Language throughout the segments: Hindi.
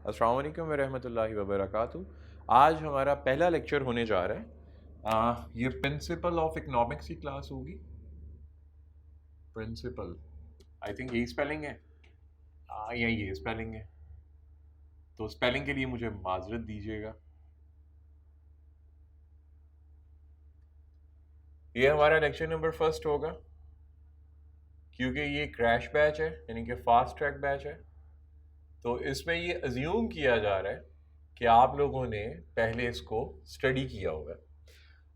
अस्सलाम वालेकुम वरहमतुल्लाहि वबरकातुहू। आज हमारा पहला लेक्चर होने जा रहा है। ये प्रिंसिपल ऑफ इकोनॉमिक्स की क्लास होगी। प्रिंसिपल, आई थिंक यही स्पेलिंग है। या ये स्पेलिंग है, तो स्पेलिंग के लिए मुझे माजरत दीजिएगा। ये हमारा लेक्चर नंबर फर्स्ट होगा, क्योंकि ये क्रैश बैच है, यानी कि फास्ट ट्रैक बैच है। तो इसमें ये अज्यूम किया जा रहा है कि आप लोगों ने पहले इसको स्टडी किया होगा।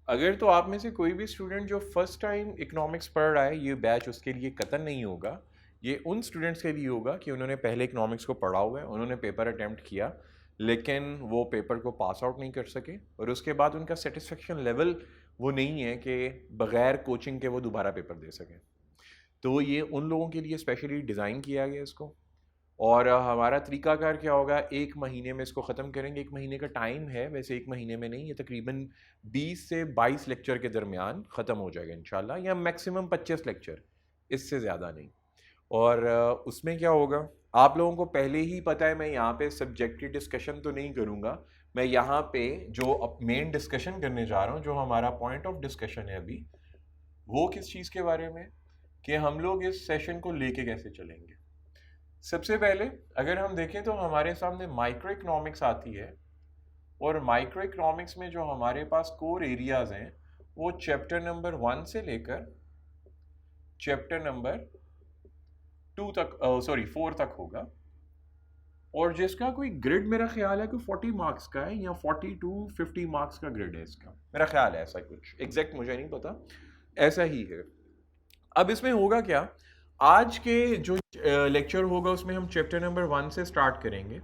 अगर तो आप में से कोई भी स्टूडेंट जो फर्स्ट टाइम इकोनॉमिक्स पढ़ रहा है, ये बैच उसके लिए कतई नहीं होगा। ये उन स्टूडेंट्स के लिए होगा कि उन्होंने पहले इकोनॉमिक्स को पढ़ा हुआ है, उन्होंने पेपर अटैम्प्ट किया, लेकिन वो पेपर को पास आउट नहीं कर सके, और उसके बाद उनका सेटिस्फेक्शन लेवल वो नहीं है कि बग़ैर कोचिंग के वो दोबारा पेपर दे सकें। तो ये उन लोगों के लिए स्पेशली डिज़ाइन किया गया इसको। और हमारा तरीकाकार क्या होगा, 1 महीने में इसको ख़त्म करेंगे। 1 महीने का टाइम है, वैसे 1 महीने में नहीं, ये तकरीबन 20 से 22 लेक्चर के दरमियान ख़त्म हो जाएगा इंशाल्लाह, या मैक्सिमम 25 लेक्चर, इससे ज़्यादा नहीं। और उसमें क्या होगा, आप लोगों को पहले ही पता है, मैं यहाँ पे सब्जेक्ट की डिस्कशन तो नहीं करूँगा। मैं यहाँ पे जो अब मेन डिस्कशन करने जा रहा हूँ, जो हमारा पॉइंट ऑफ डिस्कशन है अभी, वो किस चीज़ के बारे में, कि हम लोग इस सेशन को लेके कैसे चलेंगे। सबसे पहले अगर हम देखें तो हमारे सामने माइक्रो इकोनॉमिक्स आती है, और माइक्रो इकोनॉमिक्स में जो हमारे पास कोर एरियाज हैं, वो चैप्टर नंबर 1 से लेकर चैप्टर नंबर 4 तक होगा। और जिसका कोई ग्रिड मेरा ख्याल है कि 40 मार्क्स का है, या 40 टू 50 मार्क्स का ग्रिड है इसका, मेरा ख्याल है ऐसा कुछ, एग्जैक्ट मुझे नहीं पता, ऐसा ही है। अब इसमें होगा क्या, आज के जो लेक्चर होगा उसमें हम चैप्टर नंबर 1 से स्टार्ट करेंगे,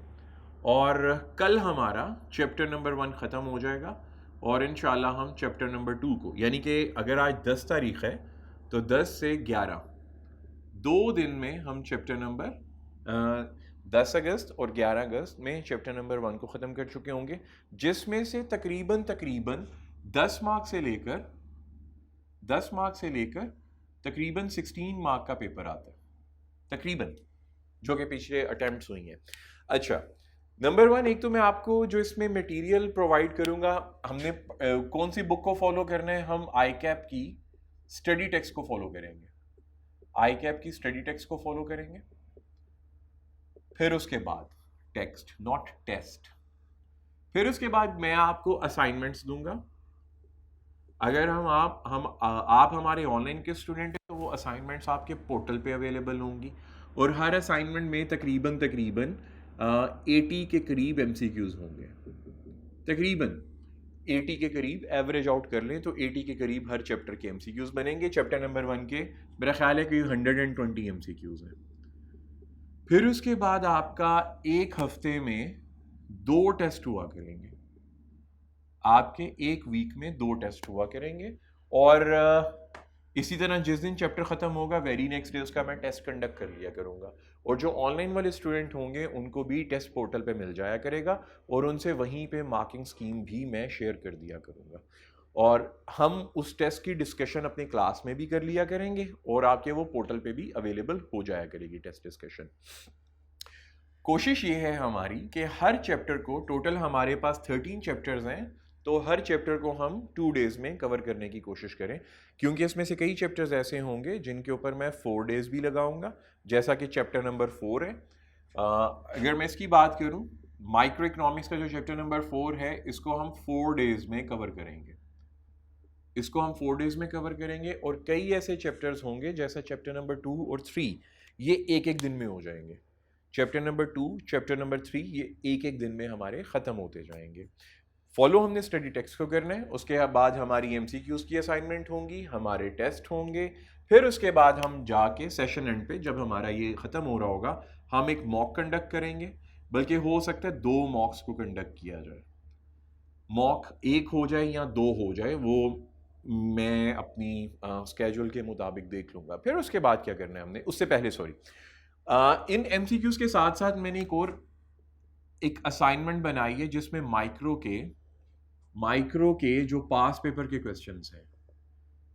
और कल हमारा चैप्टर नंबर 1 ख़त्म हो जाएगा, और इंशाल्लाह हम चैप्टर नंबर 2 को, यानी कि अगर आज 10 तारीख़ है तो 10 से 11, 2 दिन में हम चैप्टर नंबर 10 अगस्त और 11 अगस्त में चैप्टर नंबर 1 को ख़त्म कर चुके होंगे, जिसमें से तकरीबन 10 मार्क से लेकर तकरीबन 16 मार्क का पेपर आता है तकरीबन, जो कि पिछले अटैम्प्ट्स हुई हैं। अच्छा, नंबर 1, एक तो मैं आपको जो इसमें मटेरियल प्रोवाइड करूंगा, हमने कौन सी बुक को फॉलो करना है, हम आई कैप की स्टडी टेक्स्ट को फॉलो करेंगे। आई कैप की स्टडी टेक्स्ट को फॉलो करेंगे, फिर उसके बाद टेक्स्ट, नॉट टेस्ट। फिर उसके बाद मैं आपको असाइनमेंट्स दूंगा। अगर आप हमारे ऑनलाइन के स्टूडेंट हैं तो वो असाइनमेंट्स आपके पोर्टल पे अवेलेबल होंगी, और हर असाइनमेंट में तकरीबन 80 के करीब MCQs होंगे। तकरीबन 80 के करीब एवरेज आउट कर लें तो 80 के करीब हर चैप्टर के MCQs बनेंगे। चैप्टर नंबर 1 के मेरा ख्याल है कि 120 MCQs हैं। फिर उसके बाद आपका एक हफ्ते में 2 टेस्ट हुआ करेंगे, आपके एक वीक में 2 टेस्ट हुआ करेंगे। और इसी तरह जिस दिन चैप्टर ख़त्म होगा, वेरी नेक्स्ट डे उसका मैं टेस्ट कंडक्ट कर लिया करूँगा, और जो ऑनलाइन वाले स्टूडेंट होंगे उनको भी टेस्ट पोर्टल पे मिल जाया करेगा, और उनसे वहीं पे मार्किंग स्कीम भी मैं शेयर कर दिया करूँगा, और हम उस टेस्ट की डिस्कशन अपनी क्लास में भी कर लिया करेंगे, और आपके वो पोर्टल पे भी अवेलेबल हो जाया करेगी टेस्ट डिस्कशन। कोशिश ये है हमारी कि हर चैप्टर को, टोटल हमारे पास 13 चैप्टर्स हैं, तो हर चैप्टर को हम 2 डेज़ में कवर करने की कोशिश करें, क्योंकि इसमें से कई चैप्टर्स ऐसे होंगे जिनके ऊपर मैं 4 डेज़ भी लगाऊंगा, जैसा कि चैप्टर नंबर 4 है। अगर मैं इसकी बात करूं, माइक्रो इकोनॉमिक्स का जो चैप्टर नंबर 4 है, इसको हम 4 डेज़ में कवर करेंगे। और कई ऐसे चैप्टर्स होंगे, जैसा चैप्टर नंबर 2 और 3, ये एक एक दिन में हो जाएंगे। चैप्टर नंबर 2, चैप्टर नंबर 3, ये एक एक दिन में हमारे ख़त्म होते जाएंगे। फॉलो हमने स्टडी टेक्स्ट को करना है, उसके बाद हमारी MCQs की असाइनमेंट होंगी, हमारे टेस्ट होंगे, फिर उसके बाद हम जाके सेशन एंड पे, जब हमारा ये ख़त्म हो रहा होगा, हम एक मॉक कंडक्ट करेंगे, बल्कि हो सकता है 2 मॉक्स को कंडक्ट किया जाए। मॉक 1 हो जाए या 2 हो जाए, वो मैं अपनी स्केड्यूल के मुताबिक देख लूँगा। फिर उसके बाद क्या करना है हमने, उससे पहले इन MCQs के साथ साथ मैंने एक असाइनमेंट बनाई है, जिसमें माइक्रो के जो पास पेपर के क्वेश्चंस हैं।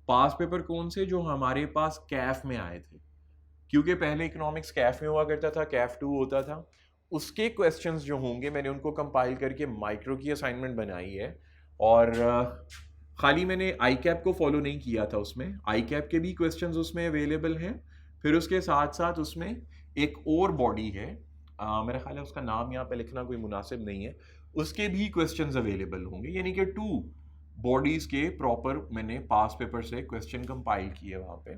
पास पेपर कौन से, जो हमारे पास कैफ में आए थे, क्योंकि पहले इकोनॉमिक्स कैफ में हुआ करता था, कैफ 2 होता था, उसके क्वेश्चंस जो होंगे मैंने उनको कंपाइल करके माइक्रो की असाइनमेंट बनाई है। और खाली मैंने आई कैप को फॉलो नहीं किया था, उसमें आई कैप के भी क्वेश्चंस उसमें अवेलेबल हैं। फिर उसके साथ साथ उसमें एक और बॉडी है, मेरा ख्याल है उसका नाम यहाँ पे लिखना कोई मुनासिब नहीं है, उसके भी क्वेश्चंस अवेलेबल होंगे। यानी कि 2 बॉडीज़ के प्रॉपर मैंने पास पेपर से क्वेश्चन कंपाइल किए वहाँ पे।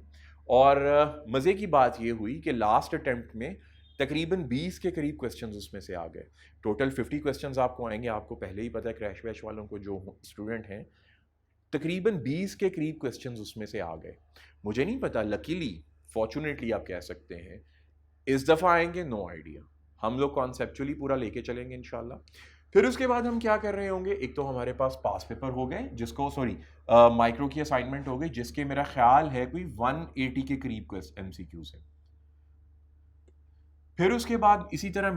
और मज़े की बात ये हुई कि लास्ट अटेम्प्ट में तकरीबन 20 के करीब क्वेश्चंस उसमें से आ गए। टोटल 50 क्वेश्चंस आपको आएंगे, आपको पहले ही पता है क्रैश बैच वालों को जो स्टूडेंट हैं, तकरीबन 20 के करीब क्वेश्चंस उसमें से आ गए। मुझे नहीं पता, लकीली फॉर्चुनेटली आप कह सकते हैं, इस दफ़ा आएंगे नो आइडिया। हम लोग कॉन्सेप्चुअली पूरा लेके चलेंगे इंशाल्लाह। फिर उसके बाद हम क्या कर रहे होंगे, एक तो हमारे पास पास पेपर हो गए जिसको माइक्रो की असाइनमेंट हो गई जिसके मेरा ख्याल है कोई 180 के करीब MCQs है। फिर उसके बाद इसी तरह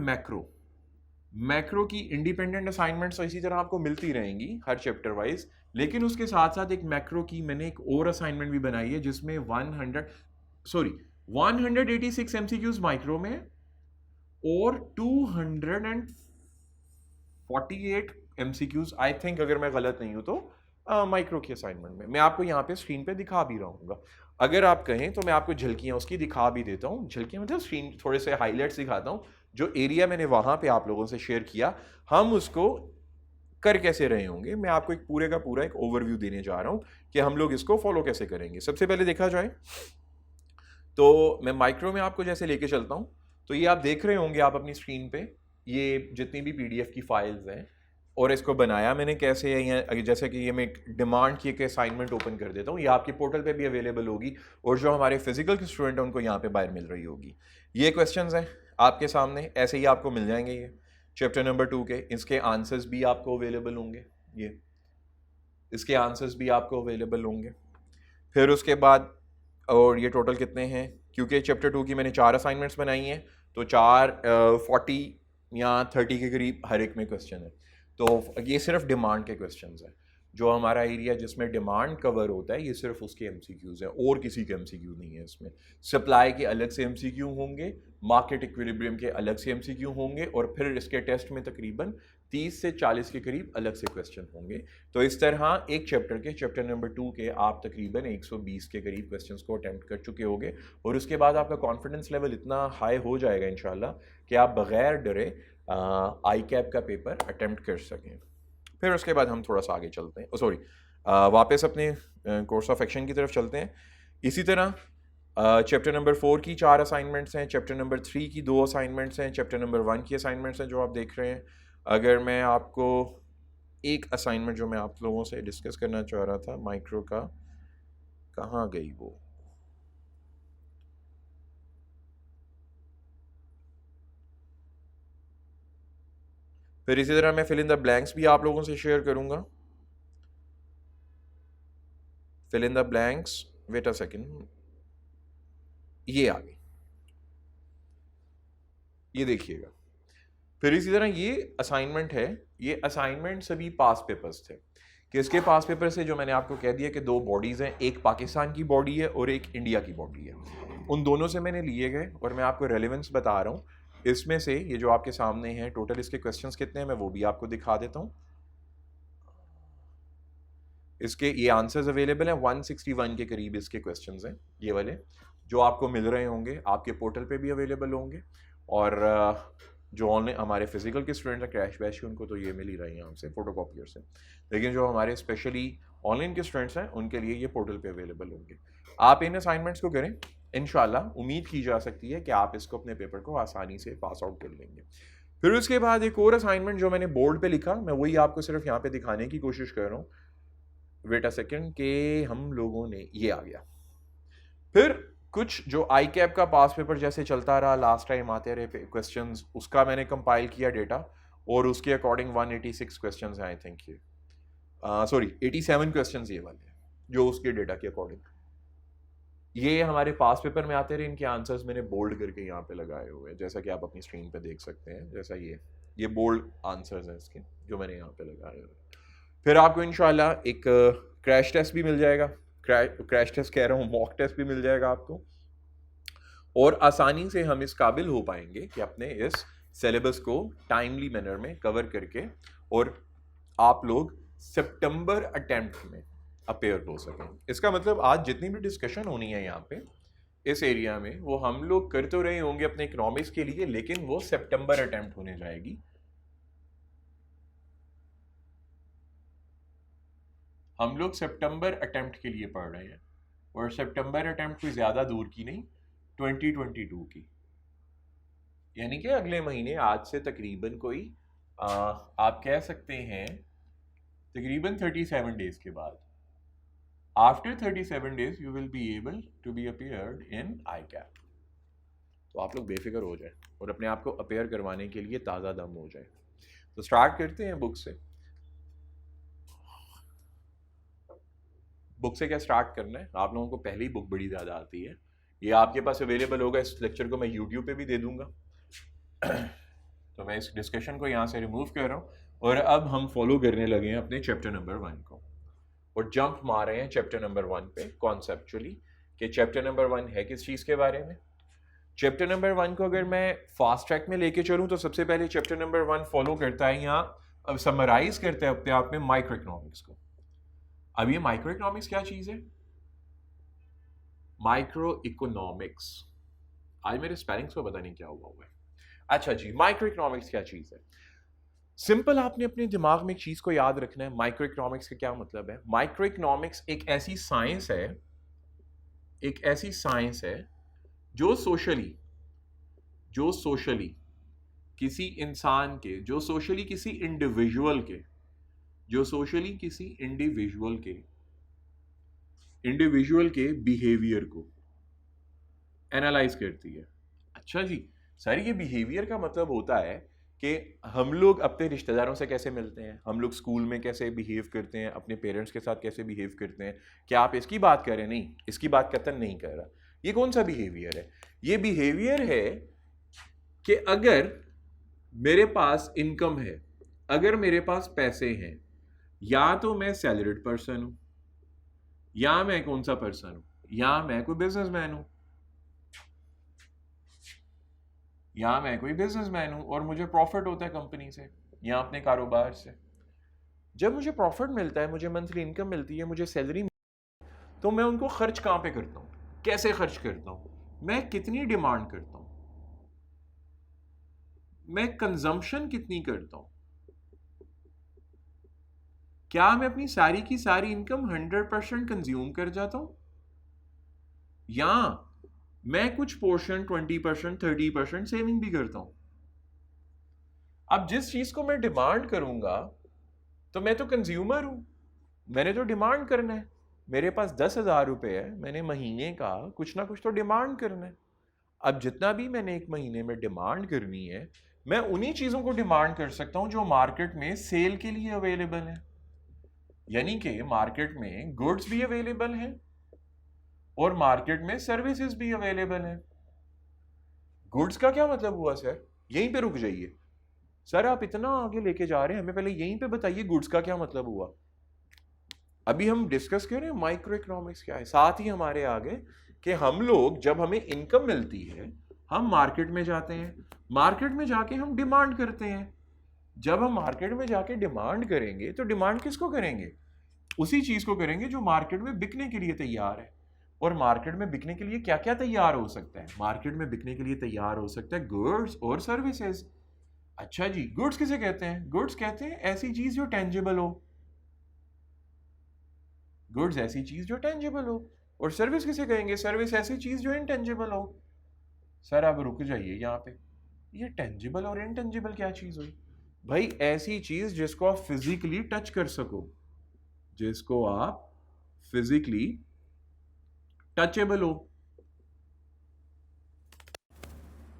मैक्रो की इंडिपेंडेंट असाइनमेंट्स इसी तरह आपको मिलती रहेंगी हर चैप्टर वाइज। लेकिन उसके साथ साथ एक मैक्रो की मैंने एक और असाइनमेंट भी बनाई है जिसमें 186 MCQs माइक्रो में और 248 MCQs आई थिंक, अगर मैं गलत नहीं हूं तो माइक्रो की असाइनमेंट में। मैं आपको यहाँ पे स्क्रीन पे दिखा भी रहूँगा, अगर आप कहें तो मैं आपको झलकियाँ उसकी दिखा भी देता हूँ। झलकियाँ मतलब स्क्रीन थोड़े से हाईलाइट्स दिखाता हूँ, जो एरिया मैंने वहाँ पे आप लोगों से शेयर किया हम उसको कर कैसे रहे होंगे। मैं आपको एक पूरे का पूरा एक ओवरव्यू देने जा रहा हूँ कि हम लोग इसको फॉलो कैसे करेंगे। सबसे पहले देखा जाए तो मैं माइक्रो में आपको जैसे लेके चलता हूँ, तो ये आप देख रहे होंगे आप अपनी स्क्रीन पे ये जितनी भी PDF की फाइल्स हैं, और इसको बनाया मैंने कैसे है। या जैसे कि ये मैं एक डिमांड की एक असाइनमेंट ओपन कर देता हूँ, ये आपके पोर्टल पे भी अवेलेबल होगी और जो हमारे फिजिकल के स्टूडेंट हैं उनको यहाँ पे बाहर मिल रही होगी। ये क्वेश्चंस हैं आपके सामने, ऐसे ही आपको मिल जाएंगे ये चैप्टर नंबर 2 के। इसके आंसर्स भी आपको अवेलेबल होंगे, ये इसके आंसर्स भी आपको अवेलेबल होंगे। फिर उसके बाद और ये टोटल कितने हैं, क्योंकि चैप्टर 2 की मैंने 4 असाइनमेंट्स बनाई हैं तो 40 या 30 के करीब हर एक में क्वेश्चन है। तो ये सिर्फ डिमांड के क्वेश्चंस हैं। जो हमारा एरिया जिसमें डिमांड कवर होता है ये सिर्फ उसके MCQs है और किसी के MCQ नहीं है इसमें। सप्लाई के अलग से MCQ होंगे, मार्केट इक्विलिब्रियम के अलग से MCQ होंगे, और फिर इसके टेस्ट में तकरीबन 30 से 40 के करीब अलग से क्वेश्चन होंगे। तो इस तरह एक चैप्टर नंबर 2 के आप तकरीबन 120 के करीब क्वेश्चंस को अटैम्प्ट कर चुके होंगे, और उसके बाद आपका कॉन्फिडेंस लेवल इतना हाई हो जाएगा इंशाल्लाह कि आप बग़ैर डरे आई कैप का पेपर अटैम्प्ट कर सकें। फिर उसके बाद हम थोड़ा सा आगे चलते हैं, सॉरी वापस अपने कोर्स ऑफ एक्शन की तरफ चलते हैं। इसी तरह चैप्टर नंबर 4 की 4 असाइनमेंट्स हैं, चैप्टर नंबर 3 की 2 असाइनमेंट्स हैं, चैप्टर नंबर 1 की असाइनमेंट्स हैं जो आप देख रहे हैं। अगर मैं आपको एक असाइनमेंट जो मैं आप लोगों से डिस्कस करना चाह रहा था माइक्रो का, कहाँ गई वो, फिर इसी तरह मैं फिल इन द ब्लैंक्स भी आप लोगों से शेयर करूंगा। Fill in the blanks, wait a second, ये आ गई, ये देखिएगा। फिर इसी तरह ये असाइनमेंट है, ये असाइनमेंट सभी पास पेपर्स थे कि इसके पास पेपर से जो मैंने आपको कह दिया कि 2 बॉडीज़ हैं, एक पाकिस्तान की बॉडी है और एक इंडिया की बॉडी है, उन दोनों से मैंने लिए गए और मैं आपको रेलेवेंस बता रहा हूँ। इसमें से ये जो आपके सामने हैं टोटल इसके क्वेश्चंस कितने हैं मैं वो भी आपको दिखा देता हूँ। इसके ये आंसर्स अवेलेबल हैं, 161 के करीब इसके क्वेश्चंस हैं ये वाले जो आपको मिल रहे होंगे, आपके पोर्टल पे भी अवेलेबल होंगे। और जो ऑनलाइन हमारे फिजिकल के स्टूडेंट हैं क्रैश बैच के, उनको तो ये मिल ही रही है हमसे फोटोकॉपियर से, लेकिन जो हमारे स्पेशली ऑनलाइन के स्टूडेंट्स हैं उनके लिए ये पोर्टल पे अवेलेबल होंगे। आप इन असाइनमेंट्स को करें, इंशाल्लाह उम्मीद की जा सकती है कि आप इसको अपने पेपर को आसानी से पास आउट कर लेंगे। फिर उसके बाद एक और असाइनमेंट जो मैंने बोर्ड पे लिखा, मैं वही आपको सिर्फ यहाँ पे दिखाने की कोशिश कर रहा हूँ। वेट अ सेकेंड के हम लोगों ने, ये आ गया। फिर कुछ जो आई कैप का पास पेपर जैसे चलता रहा लास्ट टाइम आते रहे क्वेश्चंस, उसका मैंने कंपाइल किया डेटा और उसके अकॉर्डिंग 186 क्वेश्चंस हैं आई थिंक, ये सॉरी 87 क्वेश्चंस ये वाले जो उसके डेटा के अकॉर्डिंग ये हमारे पास पेपर में आते रहे। इनके आंसर्स मैंने बोल्ड करके यहाँ पे लगाए हुए हैं, जैसा कि आप अपनी स्क्रीन पे देख सकते हैं। जैसा ये बोल्ड आंसर्स हैं इसके जो मैंने यहाँ पे लगाए हुए। फिर आपको इंशाल्लाह एक क्रैश टेस्ट भी मिल जाएगा, क्रैश टेस्ट कह रहा हूँ, मॉक टेस्ट भी मिल जाएगा आपको, और आसानी से हम इस काबिल हो पाएंगे कि अपने इस सिलेबस को टाइमली मैनर में कवर करके और आप लोग सितंबर अटेम्प्ट में अपेयर हो सकें। इसका मतलब आज जितनी भी डिस्कशन होनी है यहाँ पे इस एरिया में, वो हम लोग कर तो रहे होंगे अपने इकोनॉमिक्स के लिए, लेकिन वो सितंबर अटेम्प्ट होने जाएगी। हम लोग सितंबर अटेम्प्ट के लिए पढ़ रहे हैं, और सितंबर अटेम्प्ट कोई ज़्यादा दूर की नहीं, 2022 की, यानी कि अगले महीने आज से तकरीबन कोई आप कह सकते हैं तकरीबन 37 डेज के बाद। After 37 days you will be able to be appeared in ICAP। तो आप लोग बेफिक्र हो जाए और अपने आप को अपेयर करवाने के लिए ताज़ा दम हो जाए। तो स्टार्ट करते हैं बुक से। बुक से क्या स्टार्ट करना है, आप लोगों को पहली बुक बड़ी ज़्यादा आती है, ये आपके पास अवेलेबल होगा। इस लेक्चर को मैं यूट्यूब पे भी दे दूंगा। तो मैं इस डिस्कशन को यहाँ से रिमूव कर रहा हूँ और अब हम फॉलो करने लगे हैं अपने चैप्टर नंबर 1 को और जंप मार रहे हैं चैप्टर नंबर 1 पे कॉन्सेप्चुअली कि चैप्टर नंबर 1 है किस चीज़ के बारे में। चैप्टर नंबर 1 को अगर मैं फास्ट ट्रैक में लेके चलूँ तो सबसे पहले चैप्टर नंबर 1 फॉलो करता है यहाँ समराइज करता है अपने आप में माइक्रो इकोनॉमिक्स को। अब ये माइक्रो इकोनॉमिक्स क्या चीज़ है? माइक्रो इकोनॉमिक्स, आज मेरे स्पेलिंग्स को पता नहीं क्या हुआ है। अच्छा जी, माइक्रो इकोनॉमिक्स क्या चीज़ है? सिंपल, आपने अपने दिमाग में एक चीज़ को याद रखना है। माइक्रो इकोनॉमिक्स का क्या मतलब है? माइक्रो इकोनॉमिक्स एक ऐसी साइंस है, एक ऐसी साइंस है जो सोशली किसी इंसान के, जो सोशली किसी इंडिविजुअल के, इंडिविजुअल के बिहेवियर को एनालाइज करती है। अच्छा जी सर, ये बिहेवियर का मतलब होता है कि हम लोग अपने रिश्तेदारों से कैसे मिलते हैं, हम लोग स्कूल में कैसे बिहेव करते हैं, अपने पेरेंट्स के साथ कैसे बिहेव करते हैं। क्या आप इसकी बात कर रहे हैं? नहीं, इसकी बात कतई नहीं कर रहा। ये कौन सा बिहेवियर है? ये बिहेवियर है कि अगर मेरे पास इनकम है, अगर मेरे पास पैसे हैं, या तो मैं सैलरीड पर्सन हूं, या मैं कौन सा पर्सन हूं, या मैं कोई बिजनेसमैन हूं, या मैं कोई बिजनेसमैन हूं और मुझे प्रॉफिट होता है कंपनी से या अपने कारोबार से। जब मुझे प्रॉफिट मिलता है, मुझे मंथली इनकम मिलती है, मुझे सैलरी, तो मैं उनको खर्च कहाँ पे करता हूँ, कैसे खर्च करता हूँ, मैं कितनी डिमांड करता हूँ, मैं कंजम्पशन कितनी करता हूँ, क्या मैं अपनी सारी की सारी इनकम 100% कंज्यूम कर जाता हूँ, या मैं कुछ पोर्शन 20% 30% सेविंग भी करता हूं। अब जिस चीज को मैं डिमांड करूंगा तो मैं तो कंज्यूमर हूं, मैंने तो डिमांड करना है। मेरे पास 10,000 रुपए है, मैंने महीने का कुछ ना कुछ तो डिमांड करना है। अब जितना भी मैंने एक महीने में डिमांड करनी है, मैं उन्हीं चीजों को डिमांड कर सकता हूं जो मार्केट में सेल के लिए अवेलेबल है। यानी कि मार्केट में गुड्स भी अवेलेबल हैं और मार्केट में सर्विसेज भी अवेलेबल हैं। गुड्स का क्या मतलब हुआ सर? यहीं पे रुक जाइए सर, आप इतना आगे लेके जा रहे हैं, हमें पहले यहीं पे बताइए गुड्स का क्या मतलब हुआ। अभी हम डिस्कस कर रहे हैं माइक्रो इकोनॉमिक्स क्या है, साथ ही हमारे आगे कि हम लोग जब हमें इनकम मिलती है हम मार्केट में जाते हैं, मार्केट में जाके हम डिमांड करते हैं। जब हम मार्केट में जाके डिमांड करेंगे तो डिमांड किसको करेंगे? उसी चीज को करेंगे जो मार्केट में बिकने के लिए तैयार है। और मार्केट में बिकने के लिए क्या क्या तैयार हो सकता है? मार्केट में बिकने के लिए तैयार हो सकता है गुड्स और सर्विसेज। अच्छा जी, गुड्स किसे कहते हैं? गुड्स कहते हैं ऐसी चीज जो टेंजिबल हो, गुड्स ऐसी चीज जो टेंजिबल हो। और सर्विस किसे कहेंगे? सर्विस ऐसी चीज जो इनटेंजिबल हो। सर आप रुक जाइए यहाँ पे, ये टेंजिबल और इनटेंजिबल क्या चीज हुई? भाई ऐसी चीज जिसको आप फिजिकली टच कर सको, जिसको आप फिजिकली टचेबल हो।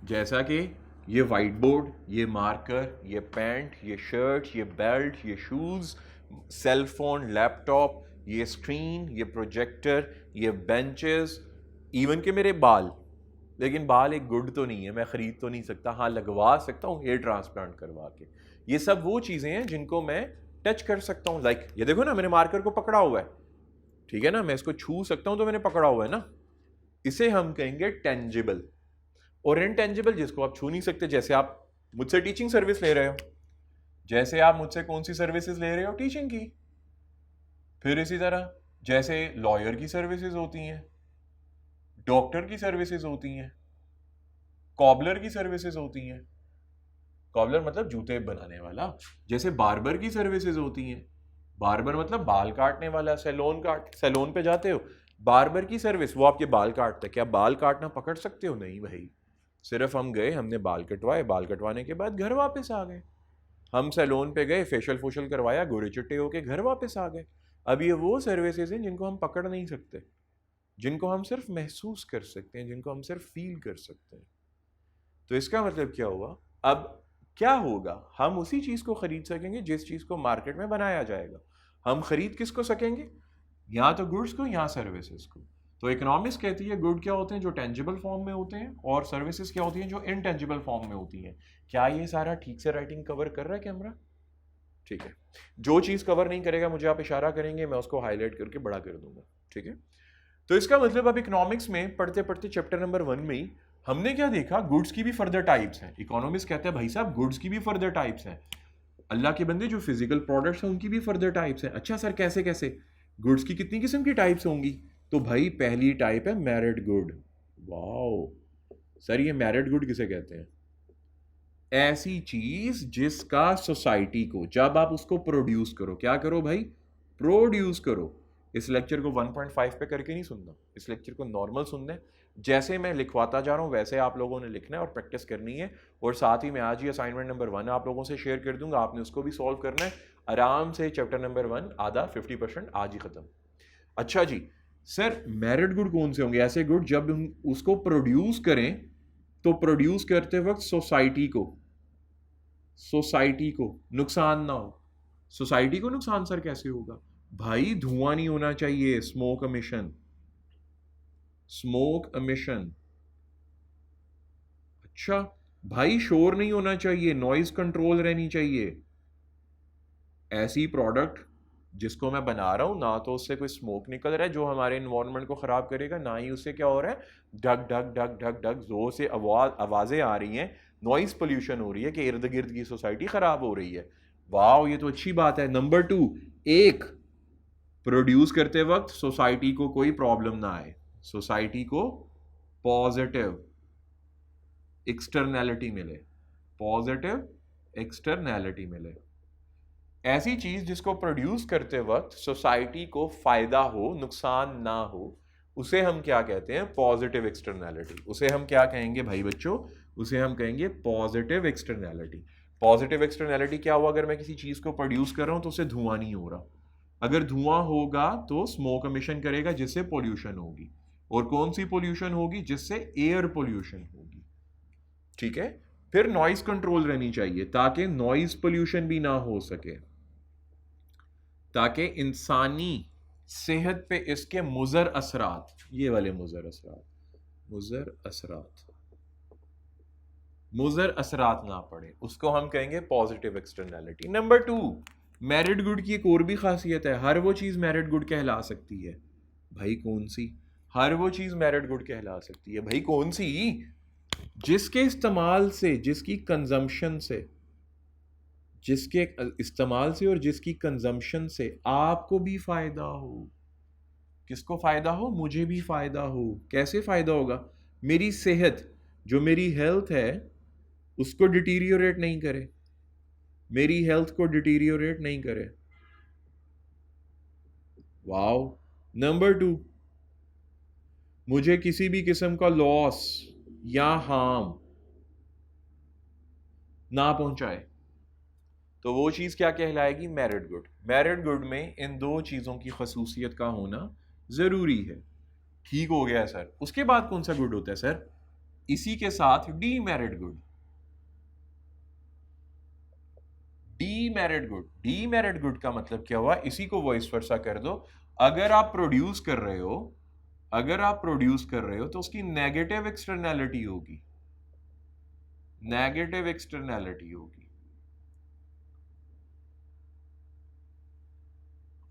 जैसा कि ये व्हाइट बोर्ड, ये मार्कर, ये पैंट, ये शर्ट, ये बेल्ट, ये शूज, सेल फोन, लैपटॉप, ये स्क्रीन, ये प्रोजेक्टर, ये बेंचेस, इवन के मेरे बाल। लेकिन बाल एक गुड तो नहीं है, मैं खरीद तो नहीं सकता, हाँ लगवा सकता हूँ हेयर ट्रांसप्लांट करवा के। ये सब वो चीज़ें हैं जिनको मैं टच कर सकता हूँ। लाइक ये देखो ना, मैंने मार्कर को पकड़ा हुआ है, ठीक है ना, मैं इसको छू सकता हूँ तो मैंने पकड़ा हुआ है ना, इसे हम कहेंगे टेंजिबल। और इनटेंजिबल जिसको आप छू नहीं सकते, जैसे आप मुझसे टीचिंग सर्विस ले रहे हो, जैसे आप मुझसे कौन सी सर्विसेज ले रहे हो, टीचिंग की। फिर इसी तरह जैसे लॉयर की सर्विसेज होती हैं, डॉक्टर की सर्विसेज होती हैं, कॉबलर की सर्विसेज होती हैं, कॉबलर मतलब जूते बनाने वाला, जैसे बार्बर की सर्विसेज होती हैं, बार्बर मतलब बाल काटने वाला, सैलून पे जाते हो, बार्बर की सर्विस, वो आपके बाल काटता है। क्या बाल काटना पकड़ सकते हो? नहीं भाई, सिर्फ हम गए, हमने बाल कटवाए, बाल कटवाने के बाद घर वापस आ गए। हम सैलून पे गए, फेशियल फूशियल करवाया, गोरे चिट्टे होके घर वापस आ गए। अब ये वो सर्विसेज हैं जिनको हम पकड़ नहीं सकते, जिनको हम सिर्फ महसूस कर सकते हैं, जिनको हम सिर्फ फील कर सकते हैं। तो इसका मतलब क्या हुआ? अब क्या होगा? हम उसी चीज को खरीद सकेंगे जिस चीज को मार्केट में बनाया जाएगा। हम खरीद किसको सकेंगे? या तो गुड्स को या सर्विसेज को। तो इकोनॉमिक्स कहती है गुड क्या होते हैं जो टेंजिबल फॉर्म में होते हैं, और सर्विसेज क्या होती हैं जो इनटेंजिबल फॉर्म में होती हैं। क्या ये सारा ठीक से राइटिंग कवर कर रहा है कैमरा? ठीक है। जो चीज कवर नहीं करेगा मुझे आप इशारा करेंगे, मैं उसको हाईलाइट करके बड़ा कर दूंगा। ठीक है। तो इसका मतलब अब इकोनॉमिक्स में पढ़ते पढ़ते चैप्टर नंबर 1 में ही हमने क्या देखा? गुड्स की भी फर्दर टाइप्स हैं। इकोनॉमिक्स कहते हैं भाई साहब गुड्स की भी फर्दर टाइप्स हैं। अल्लाह के बंदे, जो फिजिकल प्रोडक्ट्स हैं उनकी भी फर्दर टाइप्स हैं। अच्छा सर कैसे कैसे? गुड्स की कितनी किस्म की टाइप्स होंगी? तो भाई पहली टाइप है मैरिड गुड। वाओ सर, ये मैरिड गुड किसे कहते हैं? ऐसी चीज जिसका सोसाइटी को, जब आप उसको प्रोड्यूस करो, क्या करो भाई? प्रोड्यूस करो। इस लेक्चर को 1.5 पे करके नहीं सुनना, इस लेक्चर को नॉर्मल सुनना है। जैसे मैं लिखवाता जा रहा हूँ वैसे आप लोगों ने लिखना है और प्रैक्टिस करनी है। और साथ ही मैं आज ही असाइनमेंट नंबर 1 आप लोगों से शेयर कर दूंगा, आपने उसको भी सॉल्व करना है आराम से। चैप्टर नंबर 1 आधा 50% आज ही खत्म। अच्छा जी सर, मैरिड गुड कौन से होंगे? ऐसे गुड जब हम उसको प्रोड्यूस करें तो प्रोड्यूस करते वक्त सोसाइटी को नुकसान ना हो। सोसाइटी को नुकसान सर कैसे होगा? भाई धुआं नहीं होना चाहिए, स्मोक एमिशन। अच्छा भाई, शोर नहीं होना चाहिए, नॉइज कंट्रोल रहनी चाहिए। ऐसी प्रोडक्ट जिसको मैं बना रहा हूं ना तो उससे कोई स्मोक निकल रहा है जो हमारे इन्वायरमेंट को खराब करेगा, ना ही उससे क्या हो रहा है ढक ढक ढक ढक ढक जोर से आवाजें आ रही हैं, नॉइज पोल्यूशन हो रही है कि इर्द गिर्द की सोसाइटी खराब हो रही है। वाह, ये तो अच्छी बात है। नंबर 2, एक, प्रोड्यूस करते वक्त सोसाइटी को कोई प्रॉब्लम ना आए, सोसाइटी को पॉजिटिव एक्सटर्नैलिटी मिले, पॉजिटिव एक्सटर्नैलिटी मिले। ऐसी चीज जिसको प्रोड्यूस करते वक्त सोसाइटी को फायदा हो, नुकसान ना हो, उसे हम क्या कहते हैं? Positive externality. उसे हम क्या कहेंगे भाई बच्चों? उसे हम कहेंगे पॉजिटिव एक्सटर्नैलिटी। पॉजिटिव एक्सटर्नैलिटी क्या हुआ? अगर मैं किसी चीज को प्रोड्यूस कर रहा हूं तो उससे धुआं नहीं हो रहा। अगर धुआं होगा तो स्मोक एमिशन करेगा जिससे पोल्यूशन होगी। और कौन सी पोल्यूशन होगी? जिससे एयर पोल्यूशन होगी। ठीक है। फिर नॉइज कंट्रोल रहनी चाहिए ताकि नॉइज पोल्यूशन भी ना हो सके, ताकि इंसानी सेहत पे इसके मुज़र असरात, ये वाले मुज़र असरात ना पड़े, उसको हम कहेंगे positive externality. Number 2, married good की एक और भी खासियत है, हर वो चीज़ मैरिड गुड कहला सकती है। भाई कौन सी? हर वो चीज़ मैरिड गुड कहला सकती है भाई कौन सी? जिसके इस्तेमाल से, जिसकी कंजम्पशन से, जिसके इस्तेमाल से और जिसकी कंजम्पशन से आपको भी फायदा हो। किसको फायदा हो? मुझे भी फायदा हो। कैसे फायदा होगा? मेरी सेहत, जो मेरी हेल्थ है उसको डिटीरियोरेट नहीं करे, मेरी हेल्थ को डिटीरियोरेट नहीं करे। वाओ। नंबर 2, मुझे किसी भी किस्म का लॉस या हार्म ना पहुंचाए, तो वो चीज़ क्या कहलाएगी? Married good. मैरिड गुड में इन दो चीज़ों की खसूसियत का होना ज़रूरी है। ठीक हो गया सर। उसके बाद कौन सा गुड होता है सर? इसी के साथ डीमैरिड गुड। डीमैरिड गुड का मतलब क्या हुआ? इसी को वॉइस वर्सा कर दो। अगर आप प्रोड्यूस कर रहे हो तो उसकी नेगेटिव एक्सटर्नैलिटी होगी।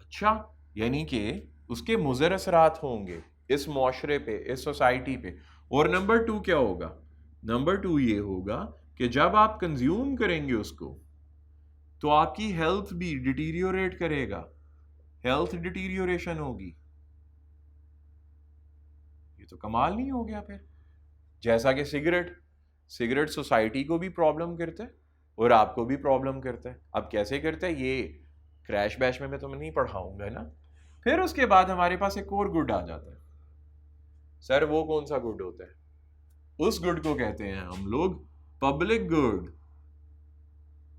अच्छा, यानी कि उसके मुज़र असरात होंगे इस मुआशरे पे, इस सोसाइटी पे। और नंबर 2 क्या होगा? नंबर 2 ये होगा कि जब आप कंज्यूम करेंगे उसको तो आपकी हेल्थ भी डिटीरियोरेट करेगा, हेल्थ डिटीरियोरेशन होगी। ये तो कमाल नहीं हो गया फिर? जैसा कि सिगरेट, सिगरेट सोसाइटी को भी प्रॉब्लम करता है और आपको भी प्रॉब्लम करता है। अब कैसे करता है ये क्रैश बैश में मैं तुम्हें नहीं पढ़ाऊंगा ना। फिर उसके बाद हमारे पास एक और गुड आ जाता है। सर वो कौन सा गुड होता है? उस गुड को कहते हैं हम लोग public good.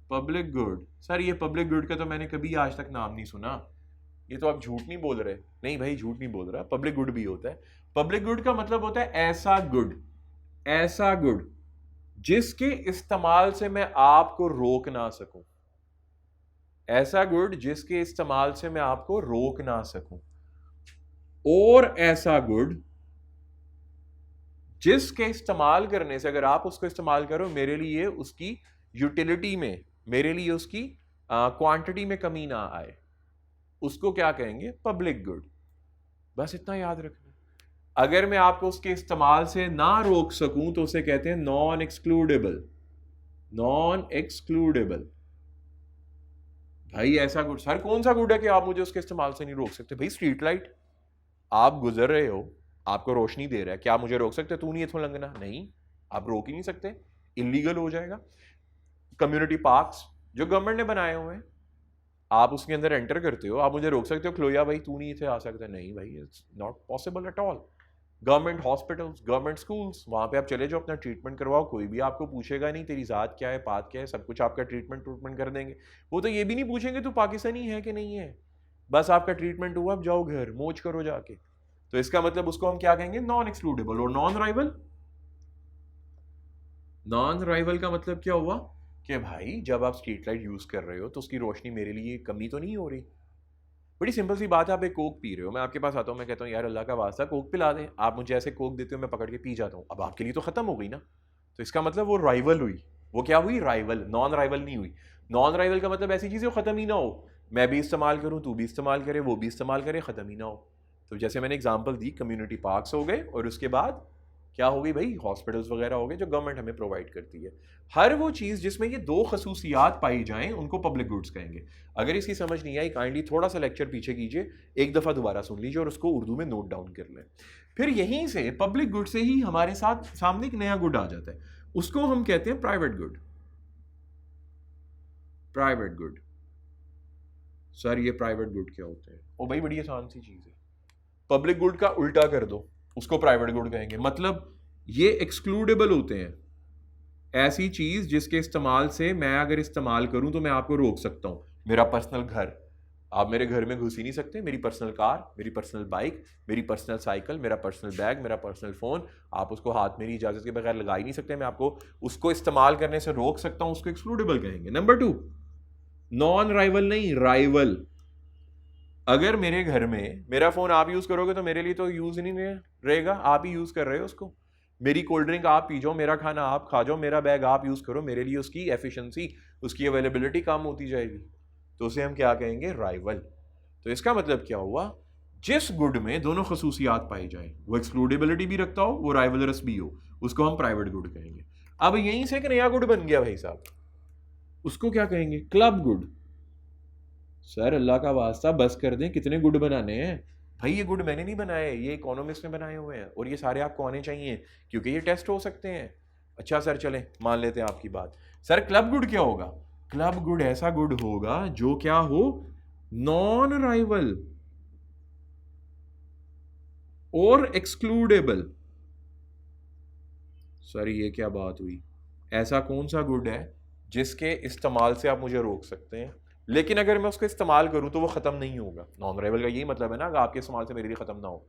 Public good. Sir ये पब्लिक गुड का तो मैंने कभी आज तक नाम नहीं सुना। ये तो आप झूठ नहीं बोल रहे। नहीं भाई झूठ नहीं बोल रहा, पब्लिक गुड भी होता है। पब्लिक गुड का मतलब होता है ऐसा गुड, ऐसा गुड जिसके इस्तेमाल से मैं आपको रोक ना सकूं। ऐसा गुड जिसके इस्तेमाल से मैं आपको रोक ना सकूं, और ऐसा गुड जिसके इस्तेमाल करने से अगर आप उसको इस्तेमाल करो मेरे लिए उसकी यूटिलिटी में, मेरे लिए उसकी क्वांटिटी में कमी ना आए, उसको क्या कहेंगे? Public good. बस इतना याद रखना। अगर मैं आपको उसके इस्तेमाल से ना रोक सकूं तो उसे कहते हैं नॉन एक्सक्लूडेबल। Non excludable. भाई ऐसा गुड, सर कौन सा गुड है कि आप मुझे उसके इस्तेमाल से नहीं रोक सकते? भाई स्ट्रीट लाइट, आप गुजर रहे हो, आपको रोशनी दे रहा है, क्या आप मुझे रोक सकते? तू नहीं इथों लंघना, नहीं, आप रोक ही नहीं सकते, इलीगल हो जाएगा। कम्युनिटी पार्क्स जो गवर्नमेंट ने बनाए हुए हैं, आप उसके अंदर एंटर करते हो, आप मुझे रोक सकते हो खलोया भाई तू नहीं इथे आ सकता? नहीं भाई, it's not possible at all. Government hospitals, government schools, वहां पे आप चले जाओ, अपना ट्रीटमेंट करवाओ, कोई भी आपको पूछेगा नहीं तेरी जात क्या है, पात क्या है, सब कुछ आपका ट्रीटमेंट कर देंगे। वो तो ये भी नहीं पूछेंगे तू पाकिस्तानी है कि नहीं है, बस आपका ट्रीटमेंट हुआ, अब जाओ घर, मौज करो जाके। तो इसका मतलब उसको हम क्या कहेंगे? Non excludable. और नॉन राइवल, नॉन राइवल का मतलब क्या हुआ कि भाई जब आप स्ट्रीट लाइट यूज कर रहे हो तो उसकी रोशनी मेरे लिए कमी तो नहीं हो रही। बड़ी सिंपल सी बात है, आप एक कोक पी रहे हो, मैं आपके पास आता हूँ, मैं कहता हूँ यार अल्लाह का वास्ता कोक पिला दें, आप मुझे ऐसे कोक देते हो, मैं पकड़ के पी जाता हूँ, अब आपके लिए तो खत्म हो गई ना। तो इसका मतलब वो राइवल हुई। वो क्या हुई? राइवल। नॉन राइवल नहीं हुई। नॉन राइवल का मतलब ऐसी चीज़ खत्म ही ना हो, मैं भी इस्तेमाल करूँ, तू भी इस्तेमाल करे, वो भी इस्तेमाल करे, खत्म ही ना हो। तो जैसे मैंने एग्जाम्पल दी, कम्युनिटी पार्क्स हो गए, और उसके बाद क्या हो गई भाई? हॉस्पिटल्स वगैरह हो गए जो गवर्नमेंट हमें प्रोवाइड करती है। हर वो चीज़ जिसमें ये दो खसूसियात पाई जाएं उनको पब्लिक गुड्स कहेंगे। अगर इसकी समझ नहीं आई, काइंडली थोड़ा सा लेक्चर पीछे कीजिए, एक दफ़ा दोबारा सुन लीजिए और उसको उर्दू में नोट डाउन कर लें। फिर यहीं से पब्लिक गुड से ही हमारे साथ सामने एक नया गुड आ जाता है, उसको हम कहते हैं private good. Private good. Sir ये प्राइवेट गुड क्या होते हैं? ओ भाई बड़ी आसान सी चीज़ है, पब्लिक गुड का उल्टा कर दो, उसको प्राइवेट गुड कहेंगे। मतलब ये एक्सक्लूडेबल होते हैं, ऐसी चीज जिसके इस्तेमाल से मैं अगर इस्तेमाल करूं तो मैं आपको रोक सकता हूं। मेरा पर्सनल घर, आप मेरे घर में घुस ही नहीं सकते। मेरी पर्सनल कार, मेरी पर्सनल बाइक, मेरी पर्सनल साइकिल, मेरा पर्सनल बैग, मेरा पर्सनल फोन, आप उसको हाथ मेरी इजाजत के बगैर लगा ही नहीं सकते। मैं आपको उसको इस्तेमाल करने से रोक सकता हूं, उसको एक्सक्लूडेबल कहेंगे। नंबर 2, नॉन राइवल नहीं, राइवल। अगर मेरे घर में मेरा फोन आप यूज करोगे तो मेरे लिए तो यूज नहीं रहेगा, आप ही यूज कर रहे हो उसको। मेरी कोल्ड ड्रिंक आप पी जाओ, मेरा खाना आप खा जाओ, मेरा बैग आप यूज करो, मेरे लिए उसकी एफिशिएंसी, उसकी अवेलेबिलिटी कम होती जाएगी। तो उसे हम क्या कहेंगे? राइवल। तो इसका मतलब क्या हुआ? जिस गुड में दोनों खसूसियात पाई जाए, वो एक्सक्लूडेबिलिटी भी रखता हो, वो राइवलरस भी हो, उसको हम प्राइवेट गुड कहेंगे। अब यहीं से एक नया गुड बन गया भाई साहब, उसको क्या कहेंगे? Club good. सर अल्लाह का वास्ता बस कर दें, कितने गुड बनाने हैं भाई? ये गुड मैंने नहीं बनाए, ये इकोनॉमिस्ट ने बनाए हुए हैं, और ये सारे आपको आने चाहिए क्योंकि ये टेस्ट हो सकते हैं। अच्छा सर चलें मान लेते हैं आपकी बात। सर क्लब गुड क्या होगा? क्लब गुड ऐसा गुड होगा जो क्या हो? नॉन राइवल और एक्सक्लूडेबल। सर ये क्या बात हुई? ऐसा कौन सा गुड है जिसके इस्तेमाल से आप मुझे रोक सकते हैं, लेकिन अगर मैं उसको इस्तेमाल करूं तो वो खत्म नहीं होगा? नॉन राइवल का यही मतलब है ना, अगर आपके इस्तेमाल से मेरे लिए खत्म ना हो।